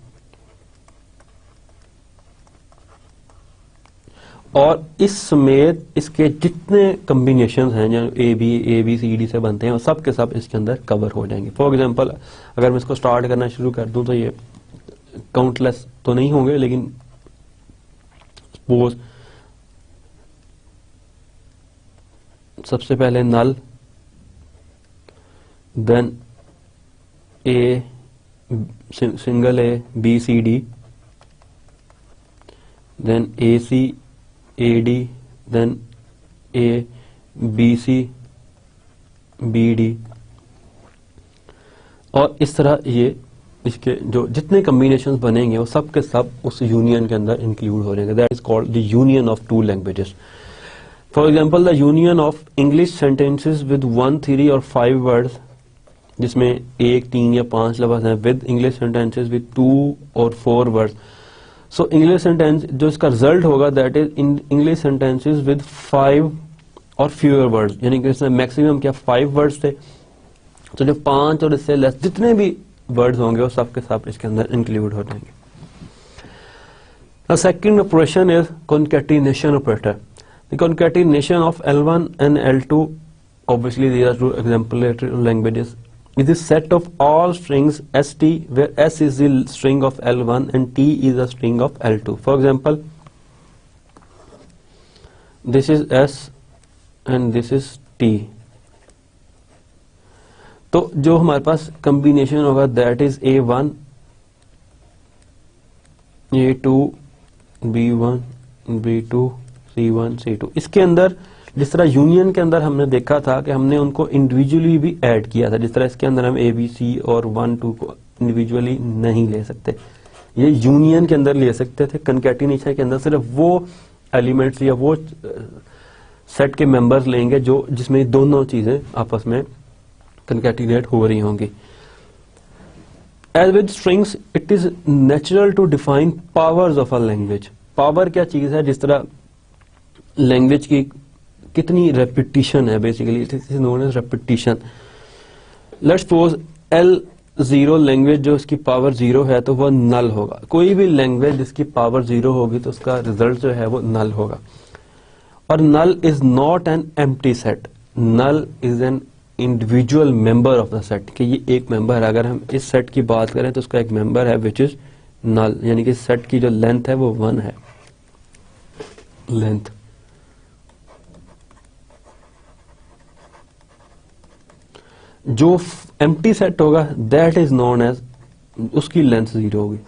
और इस समेत इसके जितने कम्बिनेशन हैं जो ए बी सी डी से बनते हैं वो सब के सब इसके अंदर कवर हो जाएंगे। फॉर एग्जांपल अगर मैं इसको स्टार्ट करना शुरू कर दूं तो ये काउंटलेस तो नहीं होंगे, लेकिन सपोज सबसे पहले null, then a single A B C D, then A C A D, then A B C B D, और इस तरह ये इसके जो जितने कॉम्बिनेशंस बनेंगे वो सब के सब उस यूनियन के अंदर इंक्लूड हो जाएंगे। That is called the union of to languages. For example the union of English sentences with 1, 3 और 5 वर्ड्स, जिसमें 1, 3 या 5 लफ्ज़ हैं, विद इंग्लिश सेंटेंसेस विद 2 और 4 वर्ड्स। सो इंग्लिश सेंटेंस जो इसका रिजल्ट होगा that is in English sentences with 5 और फ्यूअर वर्ड्स, यानी कि इसमें मैक्सिमम क्या 5 वर्ड्स थे, तो जो 5 और इससे लेस जितने भी वर्ड्स होंगे वो सब के सब इसके अंदर इंक्लूड हो जाएंगे। The second operation is concatenation operator. The concatenation of L1 and L2, obviously these are two exemplary languages, is a set of all strings ST where S is the string of L1 and T is the string of L2. For example, this is S and this is T. तो जो हमारे पास combination होगा that is A1, A2, B1, B2, C1, C2। इसके अंदर जिस तरह union के अंदर हमने देखा था कि हमने उनको इंडिविजुअली भी ऐड किया था, जिस तरह इसके अंदर हम ABC और 1 2 को इंडिविजुअली नहीं ले सकते, ये यूनियन के अंदर ले सकते थे। कंकैटिनेशन के अंदर सिर्फ वो एलिमेंट्स या वो सेट के मेंबर्स लेंगे जो जिसमें दोनों चीजें आपस में कंकैटिनेट हो रही होंगी। As with strings, it is natural to define powers of a language. Power क्या चीज है, जिस तरह लैंग्वेज की कितनी रेपिटिशन है, basically it is known as repetition. Let's suppose L0 language जो इसकी पावर 0 है तो वह नल होगा। कोई भी लैंग्वेज जिसकी पावर 0 होगी तो उसका रिजल्ट जो है वो नल होगा। और null is not an empty set, null is an individual member of the set, कि ये एक मेंबर है। अगर हम इस सेट की बात करें तो उसका एक मेंबर है विच इज नल, यानी कि सेट की जो लेंथ है वो 1 है लेंथ। जो एम्प्टी सेट होगा दैट इज नोन एज, उसकी लेंथ 0 होगी।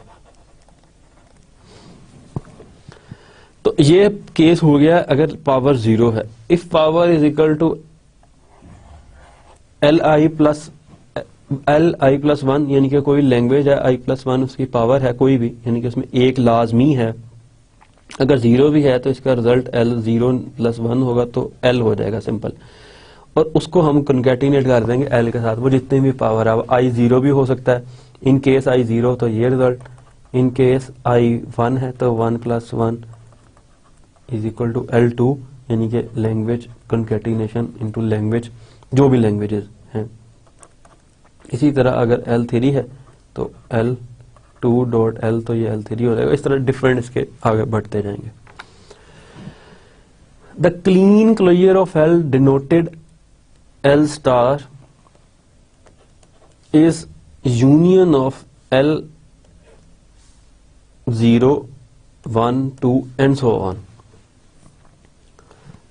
तो ये केस हो गया अगर पावर 0 है। If power is equal to Li plus 1, यानी कि कोई लैंग्वेज है i+1 उसकी पावर है कोई भी, यानी कि उसमें एक लाजमी है। अगर 0 भी है तो इसका रिजल्ट L0 + 1 होगा तो L हो जाएगा सिंपल, और उसको हम कंकैटिनेट कर देंगे L के साथ, वो जितने भी पावर है। i0 भी हो सकता है, इन केस i0 तो ये रिजल्ट, इन केस i1 है तो 1 + 1 = L2, यानी कि लैंग्वेज कंकैटिनेशन इनटू लैंग्वेज, जो भी लैंग्वेजेस हैं। इसी तरह अगर L3 है तो L2.L तो ये L3 हो जाएगा। इस तरह डिफरेंट इसके आगे बढ़ते जाएंगे। The Kleene closure of L denoted L star is union of L 0 1 2 and so on,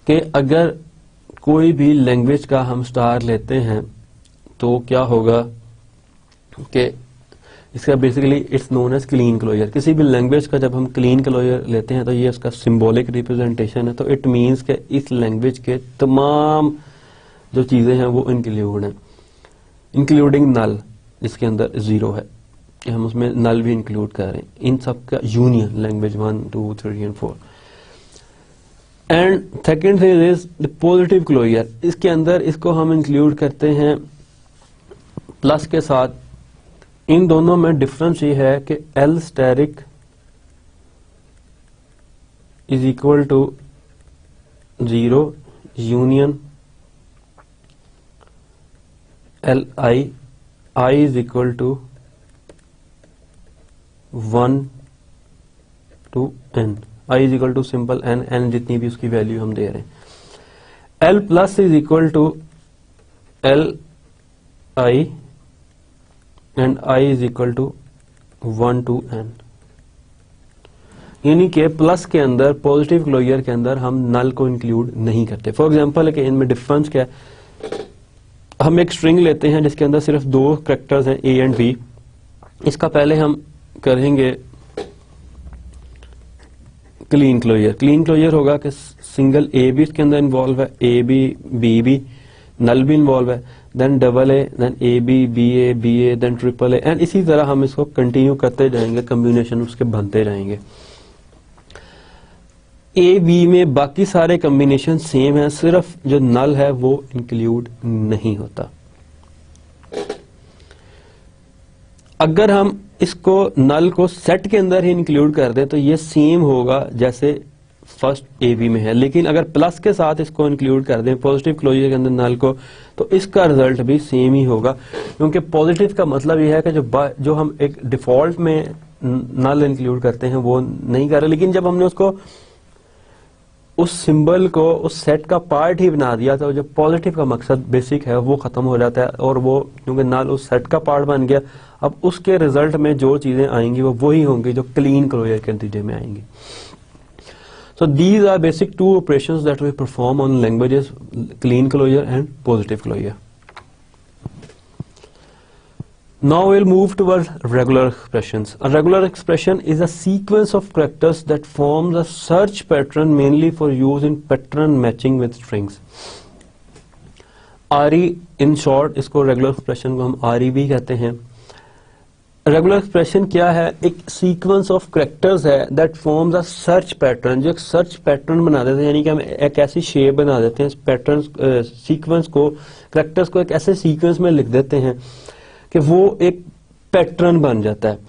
कि अगर कोई भी लैंग्वेज का हम स्टार लेते हैं तो क्या होगा कि इसका basically it's known as Kleene closure. किसी भी लैंग्वेज का जब हम क्लीन क्लोजर लेते हैं तो ये उसका सिंबॉलिक रिप्रेजेंटेशन है। तो इट मींस कि इस लैंग्वेज के तमाम जो चीजें हैं वो इंक्लूड हैं, इंक्लूडिंग नल जिसके अंदर 0 है, कि हम उसमें नल भी इंक्लूड कर रहे हैं। इन सब का union language 1 2 3 and 4। And second thing is the positive closure. इसके अंदर इसको हम इंक्लूड करते हैं प्लस के साथ। इन दोनों में डिफरेंस ये है कि L asterisk is equal to 0 union Li, I is equal to 1 to n, I is equal to simple n जितनी भी उसकी वैल्यू हम दे रहे हैं। L plus is equal to Li and I is equal to 1 to n, यानी कि plus के अंदर पॉजिटिव क्लोजर के अंदर हम नल को इंक्लूड नहीं करते। फॉर एग्जांपल कि इनमें डिफरेंस क्या है, हम एक स्ट्रिंग लेते हैं जिसके अंदर सिर्फ 2 कैरेक्टर्स हैं A एंड B। इसका पहले हम करेंगे क्लीन क्लोजर। क्लीन क्लोजर होगा कि सिंगल A भी इसके अंदर इन्वॉल्व है, A भी B भी, नल भी इन्वॉल्व है, then double A, then AB BA BA, then triple A, and इसी तरह हम इसको कंटिन्यू करते जाएंगे, कम्बिनेशन उसके बनते रहेंगे। A B में बाकी सारे कम्बिनेशन सेम है, सिर्फ जो नल है वो इंक्लूड नहीं होता। अगर हम इसको नल को सेट के अंदर ही इंक्लूड कर दें तो ये सेम होगा जैसे फर्स्ट ए बी में है, लेकिन अगर प्लस के साथ इसको इंक्लूड कर दें पॉजिटिव क्लोजर के अंदर नल को, तो इसका रिजल्ट भी सेम ही होगा। क्योंकि पॉजिटिव का मतलब यह है कि जो हम एक डिफॉल्ट में नल इंक्लूड करते हैं वो नहीं कर रहे, लेकिन जब हमने उसको उस सिंबल को उस सेट का पार्ट ही बना दिया तो जो पॉजिटिव का मकसद बेसिक है वो खत्म हो जाता है, और वो क्योंकि नल उस सेट का पार्ट बन गया, अब उसके रिजल्ट में जो चीजें आएंगी वो वही होंगी जो क्लीन क्लोजर के नतीजे में आएंगी। So these are basic 2 operations that we perform on languages, clean closure and positive closure. Now we'll move towards regular expressions. A regular expression is a sequence of characters that forms a search pattern mainly for use in pattern matching with strings. RE in short, इसको regular expression को हम RE भी कहते हैं. Regular expression क्या है? एक sequence of characters है that forms a search pattern, जो एक सर्च पैटर्न बना देते हैं, यानी कि हम एक ऐसी शेप बना देते हैं पैटर्न सीक्वेंस को, कैरेक्टर्स को एक ऐसे सीक्वेंस में लिख देते हैं कि वो एक पैटर्न बन जाता है.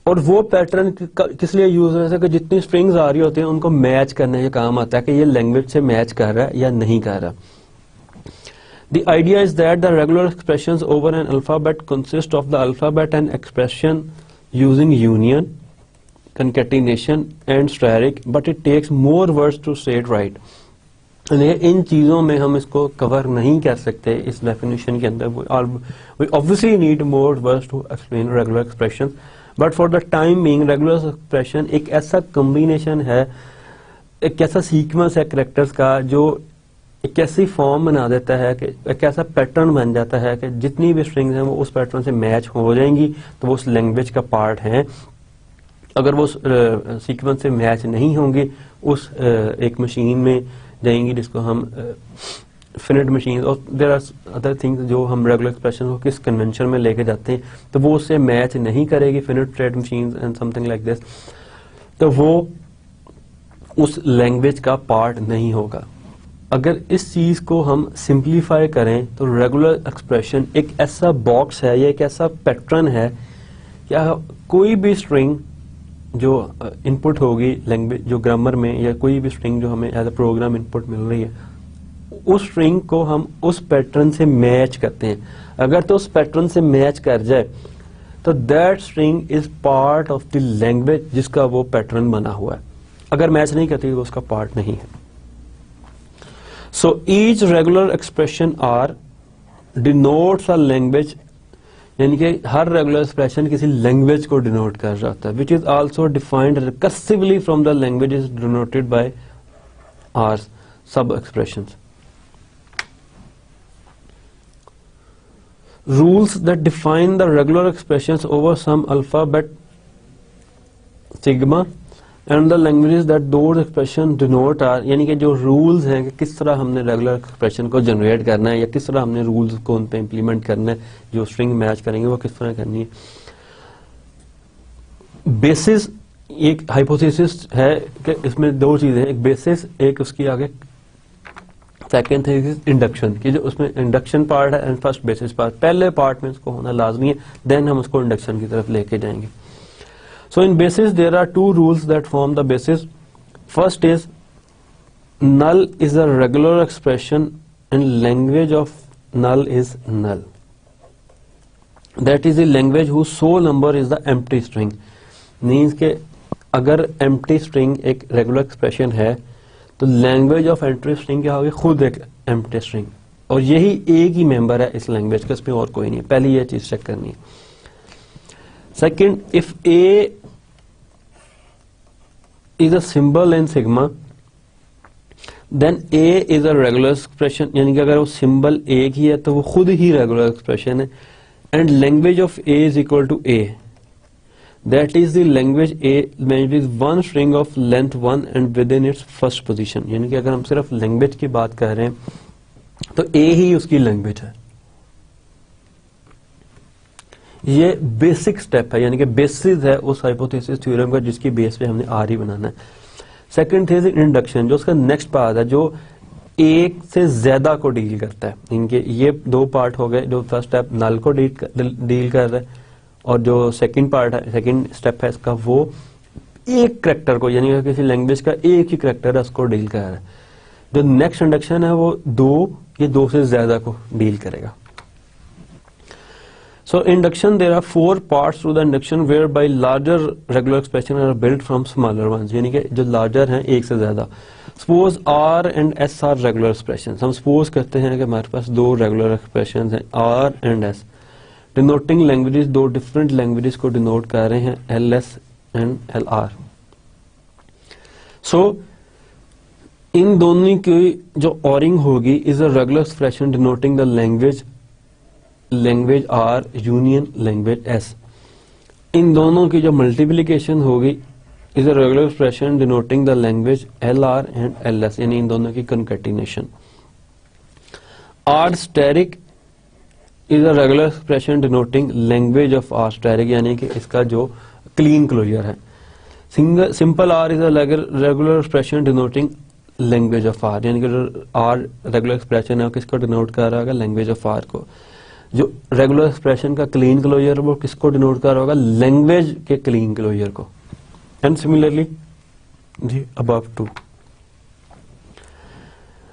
और वो पैटर्न किस लिए यूज होता है कि जितनी स्ट्रिंग्स आ रही होती हैं उनको मैच करने का काम आता है कि ये लैंग्वेज से मैच कर रहा है या नहीं कर रहा. The idea is that the regular expressions over an alphabet consist of the alphabet and expression using union, concatenation and steric, but it takes more words to say it right. इन चीज़ों में हम इसको कवर नहीं कर सकते इस definition के अंदर. We obviously need more words to explain regular expressions, but for the time being regular expression एक ऐसा combination है, एक ऐसा सीक्वेंस है कैरेक्टर्स का जो एक ऐसी फॉर्म बना देता है कि एक ऐसा पैटर्न बन जाता है कि जितनी भी स्ट्रिंग्स हैं वो उस पैटर्न से मैच हो जाएंगी तो वो उस लैंग्वेज का पार्ट हैं. अगर वो सीक्वेंस से मैच नहीं होंगी उस एक मशीन में जाएंगी जिसको हम फिनिट मशीन, और देयर आर अदर थिंग्स जो हम रेगुलर एक्सप्रेशन को किस कन्वेंशन में लेके जाते हैं तो वो उससे मैच नहीं करेगी, finite tread machine and something like this, तो वो उस लैंग्वेज का पार्ट नहीं होगा. अगर इस चीज को हम सिंप्लीफाई करें तो रेगुलर एक्सप्रेशन एक ऐसा बॉक्स है या एक ऐसा पैटर्न है या कोई भी स्ट्रिंग जो इनपुट होगी लैंग्वेज जो ग्रामर में, या कोई भी स्ट्रिंग जो हमें एज अ प्रोग्राम इनपुट मिल रही है, उस स्ट्रिंग को हम उस पैटर्न से मैच करते हैं. अगर तो उस पैटर्न से मैच कर जाए तो that string is part of the language जिसका वो पैटर्न बना हुआ है. अगर मैच नहीं करती तो उसका पार्ट नहीं है. So each regular expression R denotes a language, यानी कि हर रेगुलर एक्सप्रेशन किसी लैंग्वेज को डिनोट कर रहा होता है, which is also defined recursively from the languages denoted by R sub expressions. Rules that define the regular expressions over some alphabet sigma and the languages that those expression denote are, यानी कि जो rules हैं कि किस तरह हमने regular expression को generate करना है या किस तरह हमने रूल्स को उन पे इम्प्लीमेंट करना है, जो स्ट्रिंग मैच करेंगे वो किस तरह करनी है. बेसिस एक हाइपोथेसिस है कि इसमें दो चीजें हैं, एक बेसिस, एक उसकी आगे सेकेंड है इंडक्शन की, जो उसमें इंडक्शन पार्ट है एंड फर्स्ट बेसिस पार्ट. पहले पार्ट में इसको होना लाजमी है, देन हम उसको इंडक्शन की तरफ लेके जाएंगे. So in basis there are two rules that form the basis. First is null is a regular expression and language of null is null. That is the language whose sole number is the empty string. Means के अगर empty string एक regular expression है तो language of empty string क्या होगी? खुद एक empty string. और यही एक ही member है इस language का, इसमें और कोई नहीं है. पहली ये चीज चेक करनी है. Second, if A is a symbol in sigma, then A is a regular expression, यानी कि अगर वो symbol एक ही है तो वो खुद ही regular expression है. And language of A is equal to A. That is the language A is one string of length 1 and within its first position. यानी कि अगर हम सिर्फ language की बात कर रहे हैं तो A ही उसकी language है. ये बेसिक स्टेप है, यानी कि बेसिस है उस हाइपोथेसिस थ्योरम का जिसकी बेस पे हमने आर ही बनाना है. सेकंड थे इंडक्शन, जो उसका नेक्स्ट पार्ट है जो एक से ज्यादा को डील करता है. इनके ये दो पार्ट हो गए. जो फर्स्ट स्टेप नल को डील कर रहा है और जो सेकंड पार्ट है, सेकंड स्टेप है इसका, वो एक कैरेक्टर को, यानी कि किसी लैंग्वेज का एक ही कैरेक्टर है उसको डील कर रहा है. जो नेक्स्ट इंडक्शन है वो दो से ज्यादा को डील करेगा. So induction, there are four parts to the induction whereby larger regular expressions are built from smaller ones. यानी कि जो larger हैं एक से ज्यादा. Suppose R and S are regular expressions. हम suppose करते हैं कि हमारे पास दो regular expressions हैं R and S. Denoting languages, दो different languages को denote कर रहे हैं LS and LR. So इन दोनों की जो ORing होगी is a regular expression denoting the language language R union language S, इन दोनों की जो मल्टीप्लिकेशन होगी is a regular expression denoting the language L R and L S, यानी इन दोनों की concatenation. R asterisk is a regular expression denoting language of R asterisk, यानी कि इसका जो क्लीन क्लोजर है। Simple R is a regular expression denoting language of R, यानी कि जो आर रेगुलर एक्सप्रेशन है किसको डिनोट कर रहा होगा, लैंग्वेज ऑफ आर को। जो रेगुलर एक्सप्रेशन का क्लीन क्लोजर वो किसको डिनोट कर रहा होगा, लैंग्वेज के क्लीन क्लोजर को। एंड सिमिलरली जी above two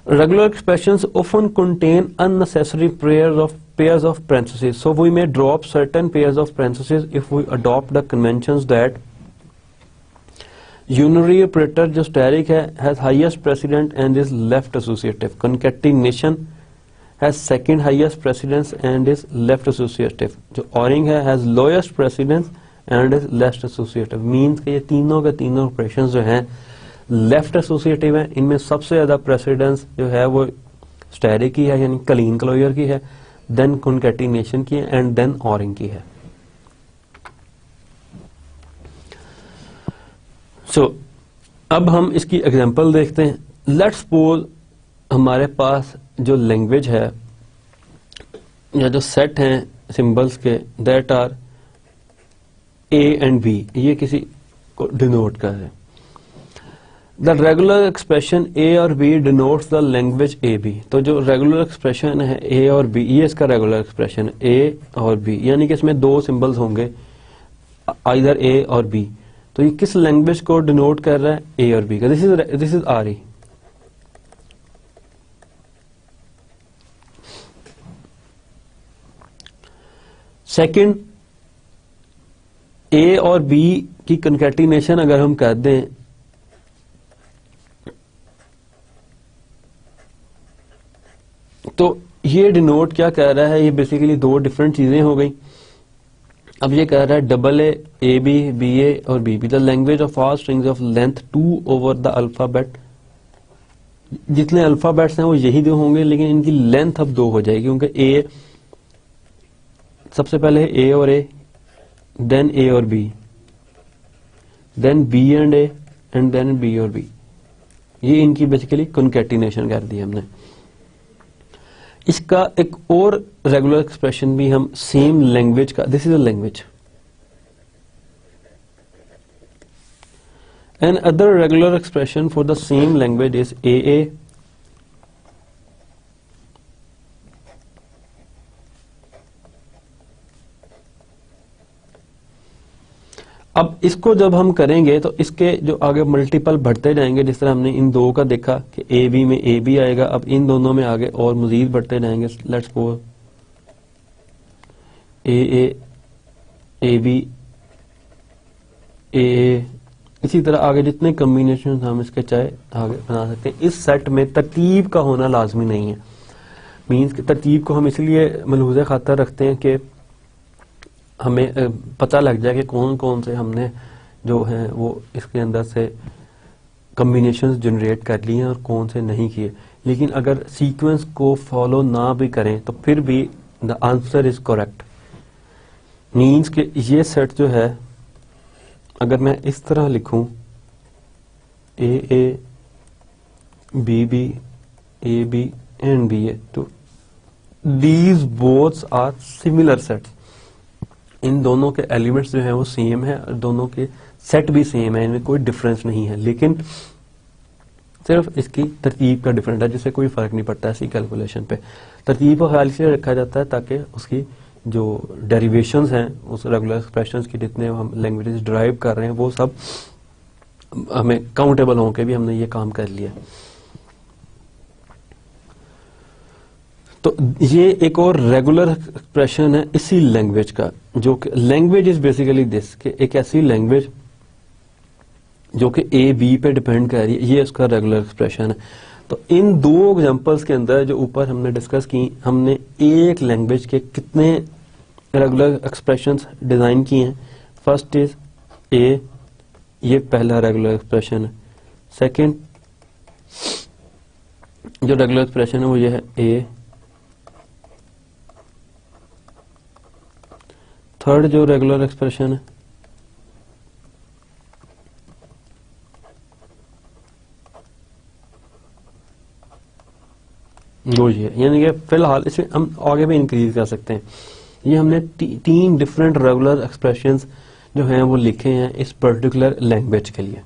regular expressions often contain unnecessary pairs of parentheses, so we may drop certain pairs of parentheses if we adopt the conventions that unary operator जो static है has highest precedence and is left associative, concatenation has second highest precedence and is left associative, जो oring है has lowest precedence and is left associative, means कि ये तीनों के तीनों operations जो हैं लेफ्ट एसोसिएटिव है। इनमें सबसे ज्यादा प्रेसिडेंस जो है वो स्टेरिक की है, यानी क्लीन क्लोजर की है, देन कॉन्कैटिनेशन की है, एंड देन ऑरिंग की है। सो अब हम इसकी एग्जांपल देखते हैं। लेट्स सपोज हमारे पास जो लैंग्वेज है या जो सेट हैं सिंबल्स के that are A and B, ये किसी को डिनोट कर रहे हैं। द रेगुलर एक्सप्रेशन ए और B denotes the language A B, तो जो रेगुलर एक्सप्रेशन है ए और बी, ये इसका रेगुलर एक्सप्रेशन है ए और बी, यानी कि इसमें दो सिंबल्स होंगे आइदर ए और बी। तो ये किस लैंग्वेज को डिनोट कर रहा है, ए और बी का। This is R E. Second, A और बी की कंकैटिनेशन अगर हम कर दें तो ये डिनोट क्या कह रहा है, ये बेसिकली दो डिफरेंट चीजें हो गई। अब ये कह रहा है double A B, B A और B B, the language of all strings of length 2 over the alphabet. जितने अल्फाबेट्स हैं वो यही दो होंगे, लेकिन इनकी लेंथ अब 2 हो जाएगी, क्योंकि ए सबसे पहले ए और ए, देन ए और B, then B and A, and then B और बी। ये इनकी बेसिकली कॉन्कैटिनेशन कर दी हमने। इसका एक और रेगुलर एक्सप्रेशन भी हम सेम लैंग्वेज का, this is a language, another regular expression for the same language is a a अब इसको जब हम करेंगे तो इसके जो आगे मल्टीपल बढ़ते जाएंगे, जिस तरह हमने इन दो का देखा कि ए बी में ए बी आएगा, अब इन दोनों में आगे और मजीद बढ़ते जाएंगे। लेट्स गो ए बी ए, इसी तरह आगे जितने कॉम्बिनेशन हम इसके चाहे आगे बना सकते हैं। इस सेट में तरतीब का होना लाजमी नहीं है, मीन्स कि तरतीब को हम इसलिए मलहूज़े खातर रखते हैं कि हमें पता लग जाए कि कौन कौन से हमने जो है वो इसके अंदर से कॉम्बिनेशंस जनरेट कर लिए हैं और कौन से नहीं किए। लेकिन अगर सीक्वेंस को फॉलो ना भी करें तो फिर भी the answer is correct, means कि ये सेट जो है अगर मैं इस तरह लिखूं A B B A B and B A, तो these boths are similar sets. इन दोनों के एलिमेंट्स जो हैं वो सेम है और दोनों के सेट भी सेम है, इनमें कोई डिफरेंस नहीं है, लेकिन सिर्फ इसकी तरतीब का डिफरेंट है, जिससे कोई फर्क नहीं पड़ता ऐसी कैलकुलेशन पे। तरतीब को ख्याल से रखा जाता है ताकि उसकी जो डेरिवेशंस हैं उस रेगुलर एक्सप्रेशंस की, जितने हम लैंग्वेजेस ड्राइव कर रहे हैं वो सब हमें काउंटेबल होकर भी हमने ये काम कर लिया। तो ये एक और रेगुलर एक्सप्रेशन है इसी लैंग्वेज का, जो कि लैंग्वेज इज बेसिकली दिस, कि एक ऐसी लैंग्वेज जो कि ए बी पे डिपेंड कर रही है, ये उसका रेगुलर एक्सप्रेशन है। तो इन दो एग्जांपल्स के अंदर जो ऊपर हमने डिस्कस की, हमने एक लैंग्वेज के कितने रेगुलर एक्सप्रेशंस डिजाइन किए हैं। फर्स्ट इज ए, ये पहला रेगुलर एक्सप्रेशन है। सेकंड जो रेगुलर एक्सप्रेशन है वो ये है ए थर्ड जो रेगुलर एक्सप्रेशन है वो ये, यानी कि फिलहाल इसमें हम आगे भी इंक्रीज कर सकते हैं। ये हमने तीन डिफरेंट रेगुलर एक्सप्रेशंस जो हैं वो लिखे हैं इस पर्टिकुलर लैंग्वेज के लिए,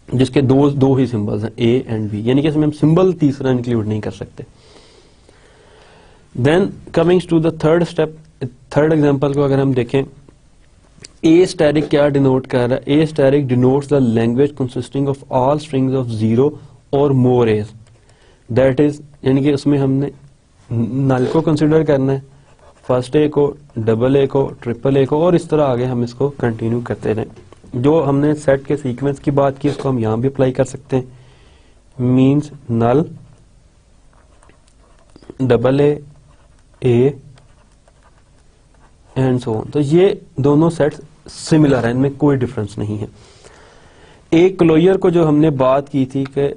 जिसके दो ही सिंबल्स हैं ए एंड बी, यानी कि इसमें हम सिंबल तीसरा इंक्लूड नहीं कर सकते। Then comings to the third step, third example को अगर हम देखें, ए स्टैटिक क्या डिनोट कर रहा है? A static denotes the language consisting of all strings of 0 और मोर एज, दैट इज, यानी कि उसमें हमने नल को कंसिडर करना है, फर्स्ट ए को, डबल ए को, ट्रिपल ए को, और इस तरह आगे हम इसको कंटिन्यू करते रहें। जो हमने सेट के सीक्वेंस की बात की उसको हम यहां भी अप्लाई कर सकते हैं, means null, double A and so on. तो ये दोनों सेट्स सिमिलर हैं, इनमें कोई डिफरेंस नहीं है। एक क्लोजर को जो हमने बात की थी कि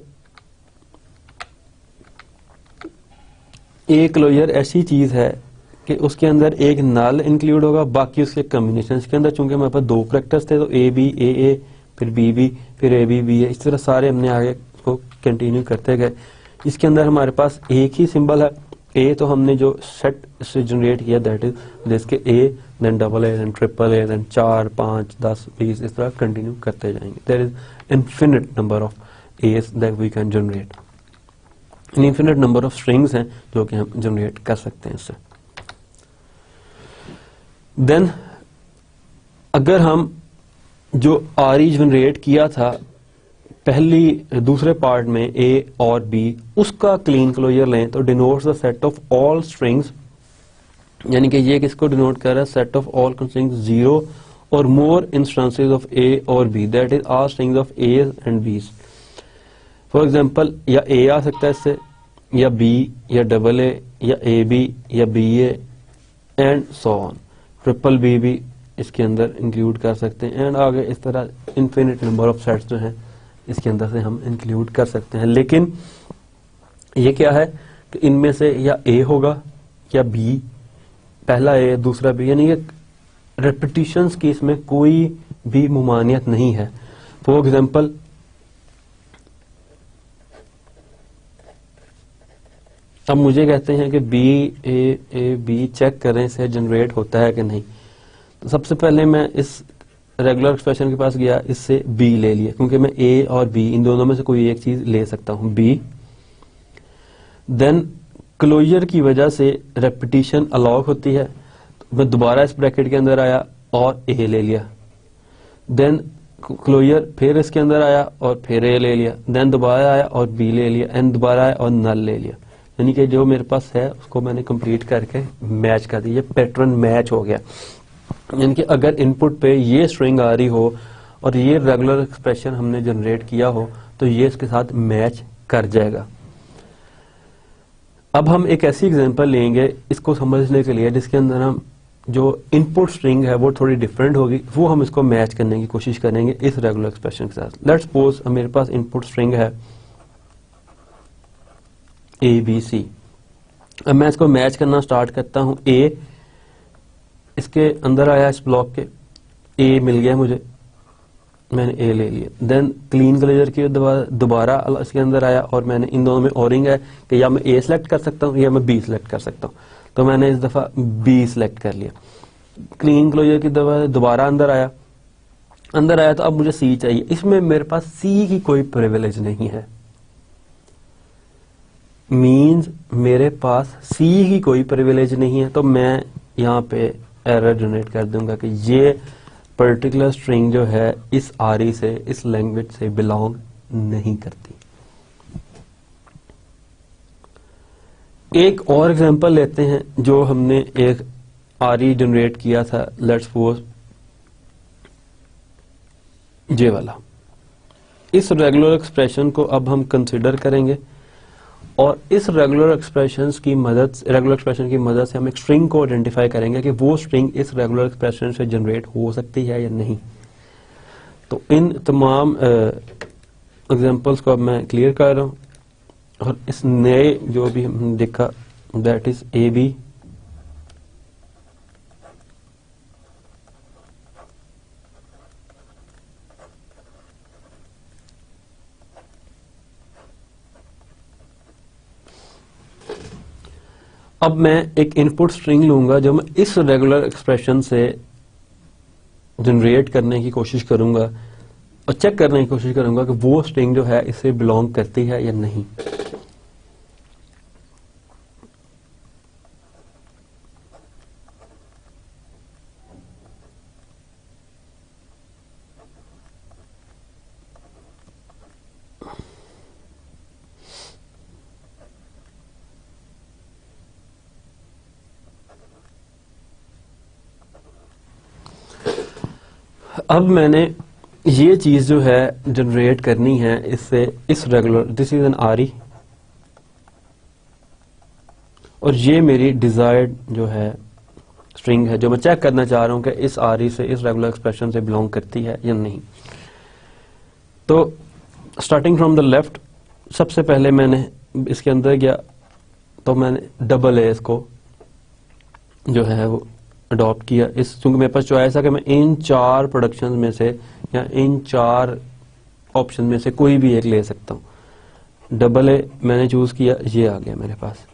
एक क्लोजर ऐसी चीज है कि उसके अंदर एक नल इंक्लूड होगा, बाकी उसके कॉम्बिनेशन के अंदर, चूंकि हमारे पास दो कैरेक्टर्स थे तो ए बी ए फिर बी बी फिर ए बी बी है, इस तरह सारे हमने आगे को कंटिन्यू करते गए। इसके अंदर हमारे पास एक ही सिंबल है ए, तो हमने जो सेट से जनरेट किया दैट इज जिसके A then double A then triple A then 4 5 10 20 इस तरह कंटिन्यू करते जाएंगे। There is infinite number of A's that we can generate, infinite number of strings हैं जो कि हम जनरेट कर सकते हैं इससे। देन अगर हम जो आरी जनरेट किया था दूसरे पार्ट में ए और बी, उसका क्लीन क्लोजर लें तो denotes the set of all strings, यानी कि ये किसको डिनोट कर रहा है? सेट ऑफ ऑल स्ट्रिंग्स 0 और मोर इंस्टेंसेस ऑफ ए और B, that is all strings of A and Bs. For example या ए आ सकता है इससे, या बी, या डबल ए, या ए बी, या B A and so on, triple B भी इसके अंदर इंक्लूड कर सकते हैं, एंड आगे इस तरह इनफिनिट नंबर ऑफ सेट्स जो हैं इसके अंदर से हम इंक्लूड कर सकते हैं। लेकिन ये क्या है कि इनमें से या ए होगा या बी, पहला ए दूसरा बी, यानी कि रेपिटिशंस की इसमें कोई भी मुमानियत नहीं है। फॉर एग्जाम्पल अब मुझे कहते हैं कि बी ए बी चेक करें इसे जनरेट होता है कि नहीं, तो सबसे पहले मैं इस रेगुलर एक्सप्रेशन के पास गया, इससे बी ले लिया क्योंकि मैं ए और बी इन दोनों में से कोई एक चीज ले सकता हूं, बी। देन क्लोजर की वजह से रेपिटिशन अलाउ होती है, तो मैं दोबारा इस ब्रैकेट के अंदर आया और ए ले लिया, देन क्लोजर फिर इसके अंदर आया और फिर ए ले लिया, देन दोबारा आया और बी ले लिया, एंड दोबारा आया और नल ले लिया, यानी कि जो मेरे पास है उसको मैंने कंप्लीट करके मैच कर दिया, पैटर्न मैच हो गया। यानी कि अगर इनपुट पे ये स्ट्रिंग आ रही हो और ये रेगुलर एक्सप्रेशन हमने जनरेट किया हो तो ये इसके साथ मैच कर जाएगा। अब हम एक ऐसी एग्जांपल लेंगे इसको समझने के लिए जिसके अंदर हम जो इनपुट स्ट्रिंग है वो थोड़ी डिफरेंट होगी, वो हम इसको मैच करने की कोशिश करेंगे इस रेगुलर एक्सप्रेशन के साथ। लेट्स सपोज मेरे पास इनपुट स्ट्रिंग है ए बी सी। अब मैं इसको मैच करना स्टार्ट करता हूं, ए इसके अंदर आया, इस ब्लॉक के ए मिल गया मुझे, मैंने ए ले लिया, देन क्लीन क्लोजर की दोबारा इसके अंदर आया और मैंने इन दोनों में ओरिंग है कि या मैं ए सिलेक्ट कर सकता हूं या मैं बी सिलेक्ट कर सकता हूं, तो मैंने इस दफा बी सिलेक्ट कर लिया। क्लीन क्लोजर की दोबारा अंदर आया तो अब मुझे सी चाहिए, इसमें मेरे पास सी की कोई प्रिविलेज नहीं है, मींस मेरे पास सी की कोई प्रिविलेज नहीं है, तो मैं यहाँ पे एरर जनरेट कर दूंगा कि ये पर्टिकुलर स्ट्रिंग जो है इस आरी से, इस लैंग्वेज से बिलोंग नहीं करती। एक और एग्जांपल लेते हैं जो हमने एक आरी जनरेट किया था, लेट्स सपोज ये वाला। इस रेगुलर एक्सप्रेशन को अब हम कंसिडर करेंगे और इस रेगुलर एक्सप्रेशन की मदद से हम एक स्ट्रिंग को आइडेंटिफाई करेंगे कि वो स्ट्रिंग इस रेगुलर एक्सप्रेशन से जनरेट हो सकती है या नहीं। तो इन तमाम एग्जांपल्स को अब मैं क्लियर कर रहा हूं और इस नए जो भी हमने देखा दैट इज ए बी अब मैं एक इनपुट स्ट्रिंग लूंगा जो मैं इस रेगुलर एक्सप्रेशन से जनरेट करने की कोशिश करूंगा और चेक करने की कोशिश करूंगा कि वो स्ट्रिंग जो है इससे बिलोंग करती है या नहीं। अब मैंने ये चीज जो है जनरेट करनी है इससे, इस रेगुलर, दिस इज एन आरई, और ये मेरी डिजायर्ड जो है स्ट्रिंग है जो मैं चेक करना चाह रहा हूं कि इस आरई से, इस रेगुलर एक्सप्रेशन से बिलोंग करती है या नहीं। तो स्टार्टिंग फ्रॉम द लेफ्ट, सबसे पहले मैंने इसके अंदर गया तो मैंने डबल ए इसको जो है वो अडॉप्ट किया। इस चूंकि मेरे पास चॉइस है कि मैं इन 4 प्रोडक्शन में से या इन 4 ऑप्शन में से कोई भी एक ले सकता हूं। डबल ए मैंने चूज किया, ये आ गया मेरे पास।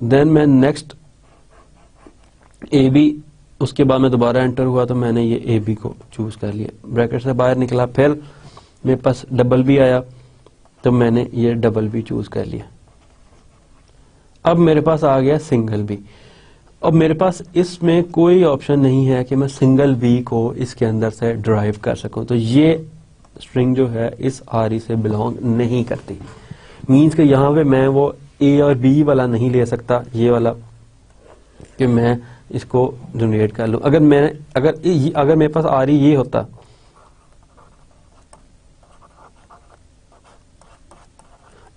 देन मैं नेक्स्ट ए बी, उसके बाद मैं दोबारा एंटर हुआ तो मैंने ये ए बी को चूज कर लिया, ब्रैकेट से बाहर निकला। फिर मेरे पास डबल बी आया तो मैंने ये डबल बी चूज कर लिया। अब मेरे पास आ गया सिंगल बी। अब मेरे पास इसमें कोई ऑप्शन नहीं है कि मैं सिंगल बी को इसके अंदर से ड्राइव कर सकूं, तो ये स्ट्रिंग जो है इस आरई से बिलोंग नहीं करती। मींस कि यहां पे मैं वो ए और बी वाला नहीं ले सकता, ये वाला, कि मैं इसको जनरेट कर लूं। अगर मेरे पास आरई ये होता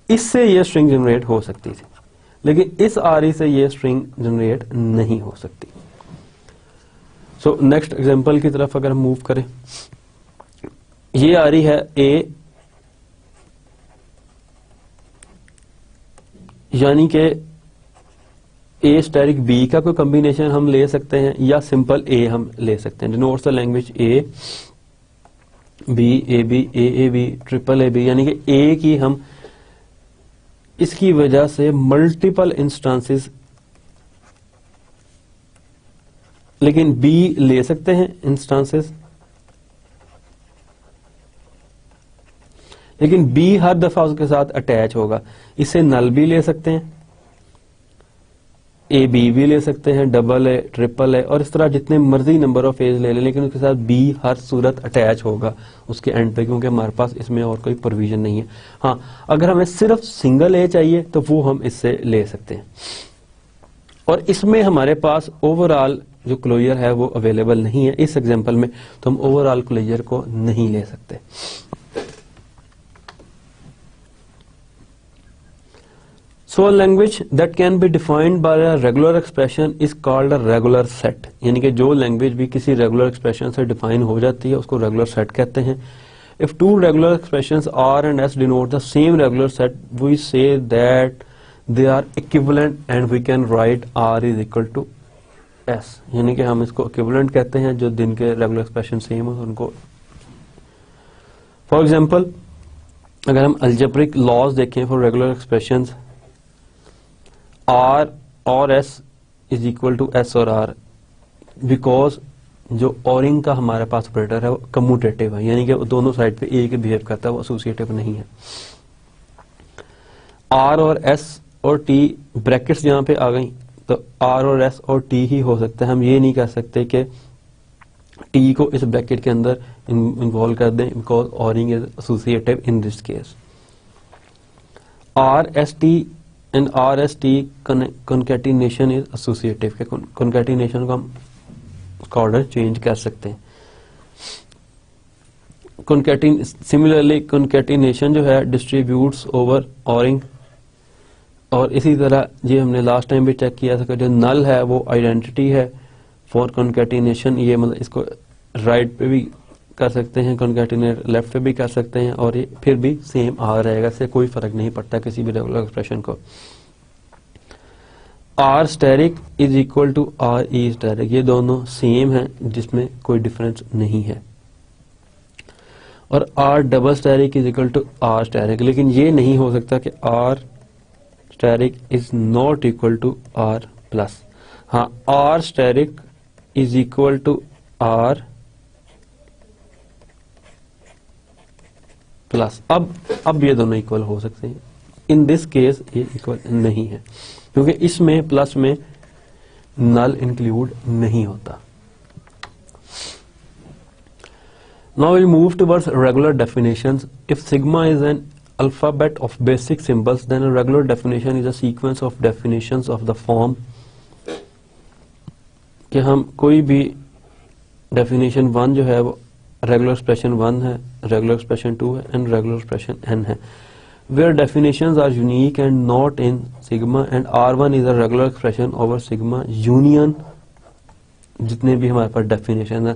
इससे ये स्ट्रिंग जनरेट हो सकती थी, लेकिन इस आरई से ये स्ट्रिंग जनरेट नहीं हो सकती। सो नेक्स्ट एग्जांपल की तरफ अगर हम मूव करें, ये आरई है ए, यानी कि ए स्टैटिक बी का कोई कॉम्बिनेशन हम ले सकते हैं या सिंपल ए हम ले सकते हैं। Denotes the language A B, A B, A B, triple A B, यानी कि ए की हम इसकी वजह से मल्टीपल इंस्टांसेस, लेकिन बी ले सकते हैं इंस्टांसेस, लेकिन बी हर दफा उसके साथ अटैच होगा। इसे नल भी ले सकते हैं, ए बी भी ले सकते हैं, डबल ए, ट्रिपल ए, और इस तरह जितने मर्जी नंबर ऑफ एज ले लें, लेकिन उसके साथ बी हर सूरत अटैच होगा उसके एंड पे, क्योंकि हमारे पास इसमें और कोई प्रोविजन नहीं है। हाँ, अगर हमें सिर्फ सिंगल ए चाहिए तो वो हम इससे ले सकते हैं, और इसमें हमारे पास ओवरऑल जो क्लोजर है वो अवेलेबल नहीं है। इस एग्जाम्पल में तो हम ओवरऑल क्लोजर को नहीं ले सकते। So a language that can be defined by a regular expression is called a regular set, यानी कि जो लैंग्वेज भी किसी रेगुलर एक्सप्रेशन से डिफाइन हो जाती है उसको रेगुलर सेट कहते हैं। If two regular expressions R and S denote the same regular set, we say that they are equivalent and we can write R is equal to S, यानी कि हम इसको equivalent कहते हैं, जो दिन के रेगुलर एक्सप्रेशन सेम हो उनको। फॉर एग्जाम्पल, अगर हम अलजेब्रिक लॉज देखें फॉर रेगुलर एक्सप्रेशंस, आर और S is equal to S और आर, बिकॉज जो ऑरिंग का हमारे पास ऑपरेटर है वो कम्यूटेटिव है, यानी कि वो दोनों साइड पे एक बिहेव करता है, वो एसोसिएटिव नहीं है। आर और एस और टी ब्रैकेट्स जहां पे आ गई तो आर और एस और टी ही हो सकता है। हम ये नहीं कह सकते कि टी को इस ब्रैकेट के अंदर इन्वॉल्व कर दें, because ORing is associative in this case. R S T and R S T concatenation is associative के कॉन्कैटिनेशन को हम उसका ऑर्डर चेंज कर सकते हैं। सिमिलरली कॉन्कैटिनेशन जो है डिस्ट्रीब्यूट्स ओवर ऑरिंग, और इसी तरह ये हमने लास्ट टाइम भी चेक किया था कि जो नल है वो आइडेंटिटी है फॉर कॉन्कैटिनेशन। ये मतलब इसको राइट पे भी कर सकते हैं, कॉन्कैटिनेट लेफ्ट पे भी कर सकते हैं, और ये फिर भी सेम आ रहेगा, इससे कोई फर्क नहीं पड़ता किसी भी रेगुलर एक्सप्रेशन को। R asterisk is equal to R E asterisk, ये दोनों सेम हैं जिसमें कोई डिफरेंस नहीं है। और R double asterisk is equal to R asterisk, लेकिन ये नहीं हो सकता कि R asterisk is not equal to R plus. हाँ, R asterisk is equal to R plus. अब ये दोनों इक्वल हो सकते हैं। इन दिस केस ये इक्वल नहीं है क्योंकि इसमें प्लस में नल इंक्लूड नहीं होता। Now we move towards regular definitions. If sigma is an alphabet of basic symbols, then a regular definition is a sequence of definitions of the form कि हम कोई भी definition 1 जो है वो regular expression 1 है, regular expression 2 है and regular expression n है, where definitions are unique and not in sigma, and R1 is a regular expression over sigma union जितने भी हमारे पास definition है,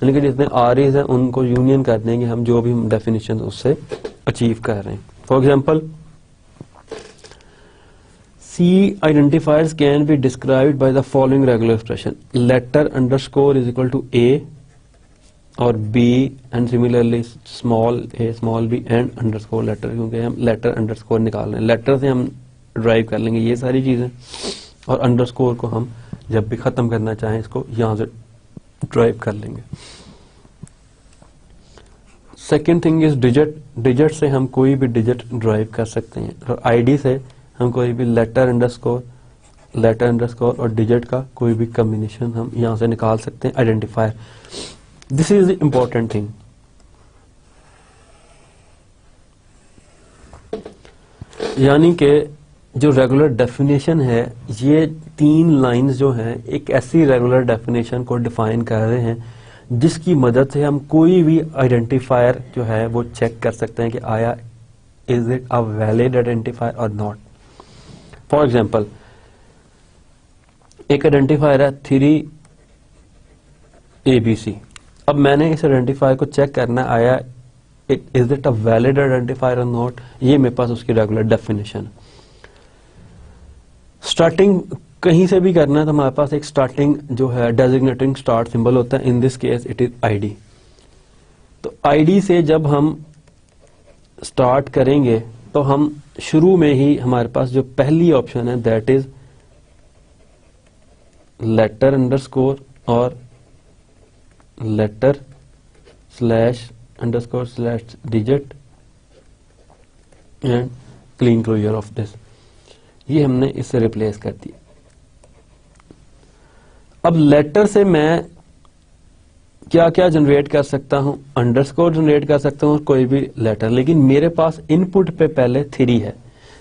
यानी कि जितने RAs हैं उनको union कर देंगे हम जो भी हम definition उससे अचीव कर रहे हैं। For example, C identifiers can be described by the following regular expression: letter underscore is equal to A और B, and similarly small a small b and underscore letter, क्योंकि हम letter underscore निकाल रहे हैं, letter से हम drive कर लेंगे ये सारी चीजें, और अंडरस्कोर को हम जब भी खत्म करना चाहें इसको यहां से ड्राइव कर लेंगे। Second thing is digit. Digit से हम कोई भी डिजिट ड्राइव कर सकते हैं, और आईडी से हम कोई भी लेटर अंडरस्कोर और डिजिट का कोई भी कॉम्बिनेशन हम यहां से निकाल सकते हैं, identifier. This is the important thing. यानी कि जो रेगुलर डेफिनेशन है, ये 3 लाइंस जो हैं एक ऐसी रेगुलर डेफिनेशन को डिफाइन कर रहे हैं जिसकी मदद से हम कोई भी आइडेंटिफायर जो है वो चेक कर सकते हैं कि आया is it a valid identifier और नॉट। फॉर एग्जाम्पल, एक आइडेंटिफायर है 3ABC। अब मैंने इस आइडेंटिफायर को चेक करना आया is it a valid identifier और नॉट, ये मेरे पास उसकी रेगुलर डेफिनेशन। स्टार्टिंग कहीं से भी करना है तो हमारे पास एक स्टार्टिंग जो है डेजिग्नेटिंग स्टार्ट सिंबल होता है, इन this case it is ID. तो आईडी से जब हम स्टार्ट करेंगे तो हम शुरू में ही हमारे पास जो पहली ऑप्शन है दैट इज लेटर अंडरस्कोर और letter slash underscore slash digit and Kleene closure of this, ये हमने इससे रिप्लेस कर दिया। अब लेटर से मैं क्या क्या जनरेट कर सकता हूं, अंडरस्कोर जनरेट कर सकता हूं और कोई भी लेटर, लेकिन मेरे पास इनपुट पे पहले 3 है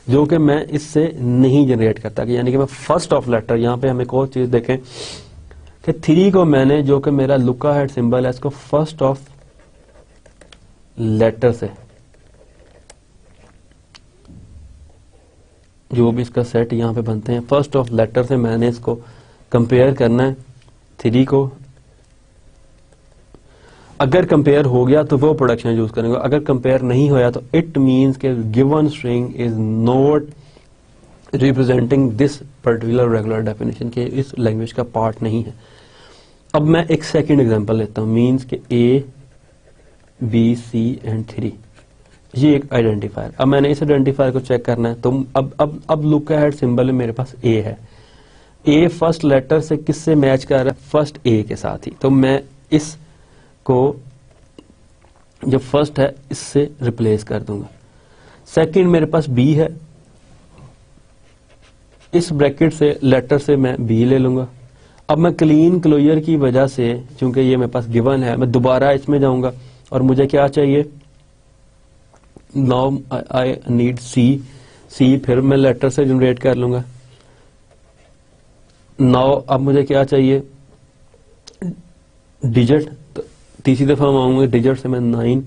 जो कि मैं इससे नहीं जनरेट करता, यानी कि मैं फर्स्ट ऑफ लेटर, यहां पे हम एक और चीज देखें कि 3 को मैंने, जो कि मेरा लुका हेड सिंबल है, इसको फर्स्ट ऑफ लेटर से, जो भी इसका सेट यहां पे बनते हैं, फर्स्ट ऑफ लेटर से मैंने इसको कंपेयर करना है 3 को। अगर कंपेयर हो गया तो वो प्रोडक्शन यूज करेंगे, अगर कंपेयर नहीं होया तो इट मींस के given string is not representing this particular regular definition, के इस लैंग्वेज का पार्ट नहीं है। अब मैं एक सेकंड एग्जांपल लेता हूं, मींस के A, B, C एंड 3, ये एक आइडेंटिफायर। अब मैंने इस आइडेंटिफायर को चेक करना है, तो अब लुक अहेड सिंबल मेरे पास A है। A फर्स्ट लेटर से किससे मैच कर रहा है, फर्स्ट A के साथ ही, तो मैं इस को जो फर्स्ट है इससे रिप्लेस कर दूंगा। सेकंड मेरे पास B है, इस ब्रैकेट से लेटर से मैं B ले लूंगा। अब मैं क्लीन क्लोजर की वजह से, चूंकि ये मेरे पास गिवन है, मैं दोबारा इसमें जाऊंगा और मुझे क्या चाहिए, नाउ आई नीड C, फिर मैं लेटर से जनरेट कर लूंगा। नाउ अब मुझे क्या चाहिए, डिजिट, तो तीसरी दफा मैं आऊंगा डिजिट से मैं 9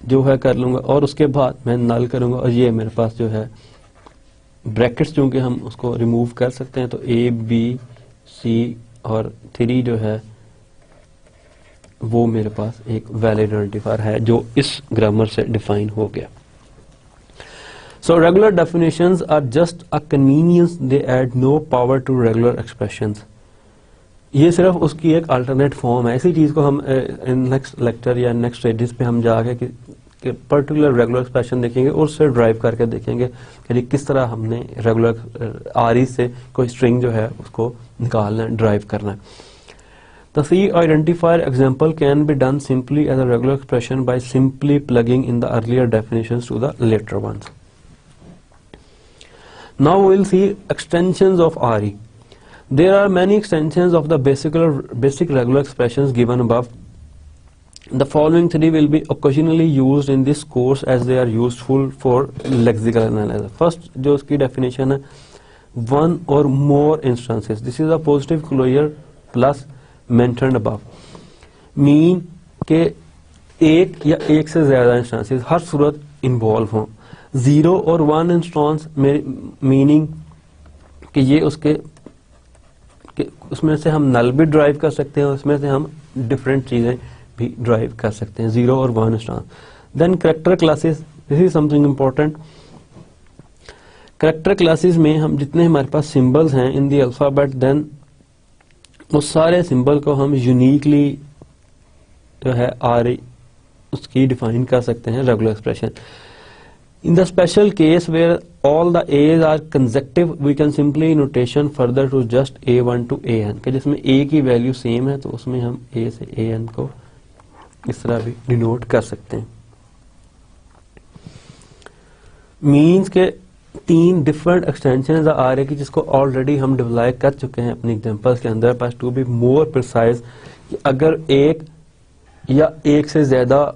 जो है कर लूंगा, और उसके बाद मैं नल करूंगा, और ये मेरे पास जो है ब्रैकेट्स, चूंकि हम उसको रिमूव कर सकते हैं, तो A, B, C और 3 जो है वो मेरे पास एक वैलिड आइडेंटिफायर है जो इस ग्रामर से डिफाइन हो गया। So regular definitions are just a convenience, they add no power to regular expressions. ये सिर्फ उसकी एक अल्टरनेट फॉर्म है। इसी चीज को हम नेक्स्ट लेक्चर या नेक्स्ट स्टेजेस पे हम जाके पर्टिकुलर रेगुलर एक्सप्रेशन देखेंगे और उससे ड्राइव करके देखेंगे कि किस तरह हमने रेगुलर आरई से कोई स्ट्रिंग जो है उसको निकालना है, ड्राइव करना है. The C identifier example can be done simply as a regular expression by simply plugging in the earlier definitions to the later ones. Now we will see extensions of RE. There are many extensions of the basic regular expressions given above. The following three will be occasionally used in this course as they are useful for lexical analysis. First, जो उसकी definition है, one or more instances. This is a positive closure plus mentioned above. Mean के एक या एक से ज्यादा instances हर सूरत involve हों. 0 और 1 इंस्टांस मीनिंग कि ये उसमें से हम नल भी ड्राइव कर सकते हैं, उसमें से हम डिफरेंट चीजें भी ड्राइव कर सकते हैं. 0 और 1 instance. Then character classes, this is something important. Character classes में हम जितने हमारे पास सिंबल्स हैं इन द अल्फाबेट, देन उस सारे सिंबल को हम यूनिकली जो है आर उसकी डिफाइन कर सकते हैं regular expression. In the special case where all the A's are consecutive we can simply notation further to just A1 to AN कि जिसमें A की वैल्यू सेम है तो उसमें हम A से AN को इस तरह भी डिनोट कर सकते हैं. मीन्स के 3 डिफरेंट एक्सटेंशन आ रहे की जिसको ऑलरेडी हम डिप्लॉय कर चुके हैं अपनी एग्जांपल्स के अंदर. बस टू बी मोर प्रिसाइज, अगर एक या एक से ज्यादा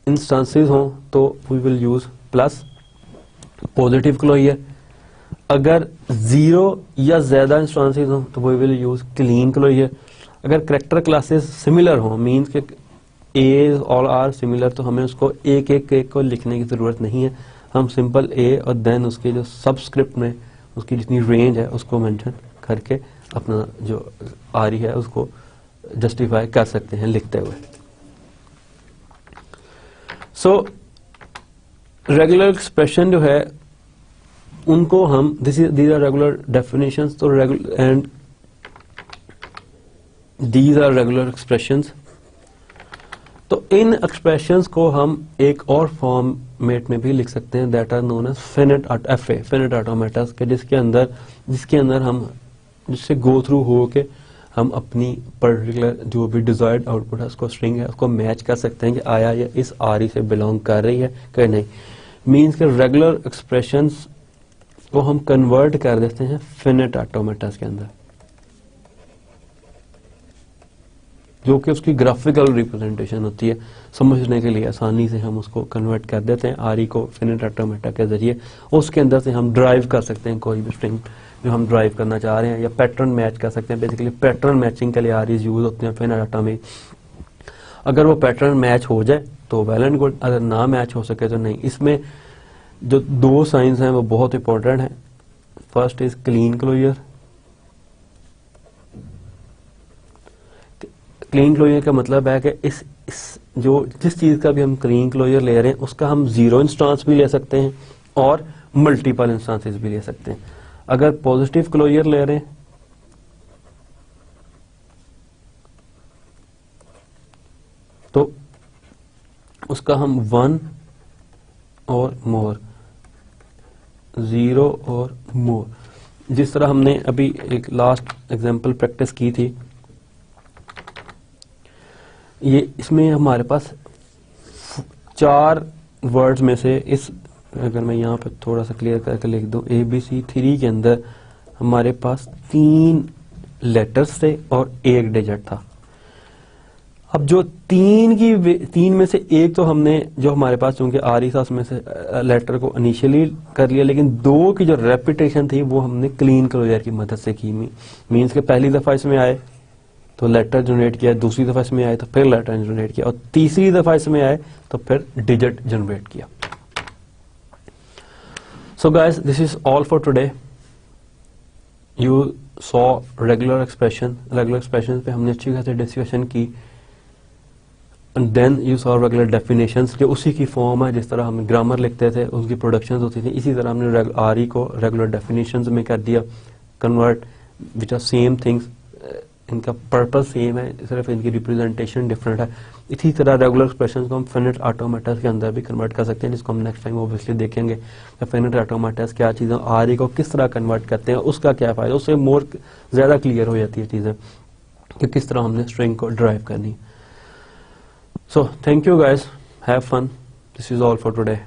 इंस्टांसेस हों तो we will use plus positive closure. अगर 0 या ज्यादा इंस्टांसेस हों तो we will use Kleene closure. अगर कैरेक्टर क्लासेस सिमिलर हों, मीन्स के ए ऑल आर सिमिलर, तो हमें उसको एक एक को लिखने की जरूरत नहीं है. हम सिंपल ए और देन उसके जो सबस्क्रिप्ट में उसकी जितनी रेंज है उसको मेंशन करके अपना जो आरी है उसको जस्टिफाई कर सकते हैं लिखते हुए. सो रेगुलर एक्सप्रेशन जो है उनको हम दीज आर रेगुलर डेफिनेशंस, तो regular and these are regular expressions. तो इन एक्सप्रेशंस को हम एक और फॉर्मेट में भी लिख सकते हैं, that are known as finite automata, जिसके अंदर हम जिससे गो थ्रू हो के हम अपनी पर्टिकुलर जो भी डिजायर्ड आउटपुट है उसको स्ट्रिंग है उसको मैच कर सकते हैं कि आया ये इस आरई से बिलोंग कर रही है कि नहीं. मीन्स के रेगुलर एक्सप्रेशंस को हम कन्वर्ट कर देते हैं फिनिट ऑटोमेटा के अंदर, जो कि उसकी ग्राफिकल रिप्रेजेंटेशन होती है. समझने के लिए आसानी से हम उसको कन्वर्ट कर देते हैं आरई को फिनिट ऑटोमेटा के जरिए. उसके अंदर से हम ड्राइव कर सकते हैं कोई भी स्ट्रिंग जो हम ड्राइव करना चाह रहे हैं, या पैटर्न मैच कर सकते हैं. बेसिकली पैटर्न मैचिंग के लिए आरईज यूज होते हैं फिनिट ऑटो में. अगर वो पैटर्न मैच हो जाए तो वेल एंड गुड, अगर ना मैच हो सके तो नहीं. इसमें जो 2 साइंस हैं वो बहुत इंपॉर्टेंट हैं. First is Kleene closure. Kleene closure का मतलब है कि इस जिस चीज का भी हम क्लीन क्लोजर ले रहे हैं उसका हम 0 इंस्टांस भी ले सकते हैं और मल्टीपल इंस्टांसेस भी ले सकते हैं. अगर पॉजिटिव क्लोजर ले रहे हैं तो उसका हम 1 और मोर, 0 और मोर, जिस तरह हमने अभी एक लास्ट एग्जांपल प्रैक्टिस की थी. ये इसमें हमारे पास 4 वर्ड्स में से अगर मैं यहाँ पे थोड़ा सा क्लियर करके लिख दूं, ABC3 के अंदर हमारे पास 3 लेटर्स थे और 1 डिजिट था. अब जो 3 में से एक तो हमने जो हमारे पास चूंकि आरई था उसमें से लेटर को इनिशियली कर लिया, लेकिन 2 की जो रेपिटेशन थी वो हमने क्लीन क्लोजर की मदद से की. मीन्स के पहली दफा इसमें आए तो लेटर जनरेट किया, दूसरी दफा इसमें आए तो फिर लेटर जनरेट किया, और तीसरी दफा इसमें आए तो फिर डिजिट जनरेट किया. So guys, this is all for today. You saw regular expression पे हमने अच्छी खासी डिस्कशन की. And then you saw regular definitions, जो उसी की फॉर्म है जिस तरह हम ग्रामर लिखते थे उसकी प्रोडक्शंस होती थी. इसी तरह हमने आरई को रेगुलर डेफिनेशंस में कर दिया convert, which are same things इनका पर्पस सेम है, सिर्फ इनकी रिप्रेजेंटेशन डिफरेंट है। इसी तरह रेगुलर एक्सप्रेशन को हम फिनिट ऑटोमेटस के अंदर भी कन्वर्ट कर सकते हैं, जिसको हम नेक्स्ट टाइम ऑब्वियसली देखेंगे। फिनिट ऑटोमेटस क्या चीज़ें, आर को किस तरह कन्वर्ट करते हैं, उसका क्या फ़ायदा, उससे मोर ज़्यादा क्लियर हो जाती है चीज़ें कि किस तरह हमने स्ट्रिंग को ड्राइव करनी। So thank you guys, have fun, this is all for today.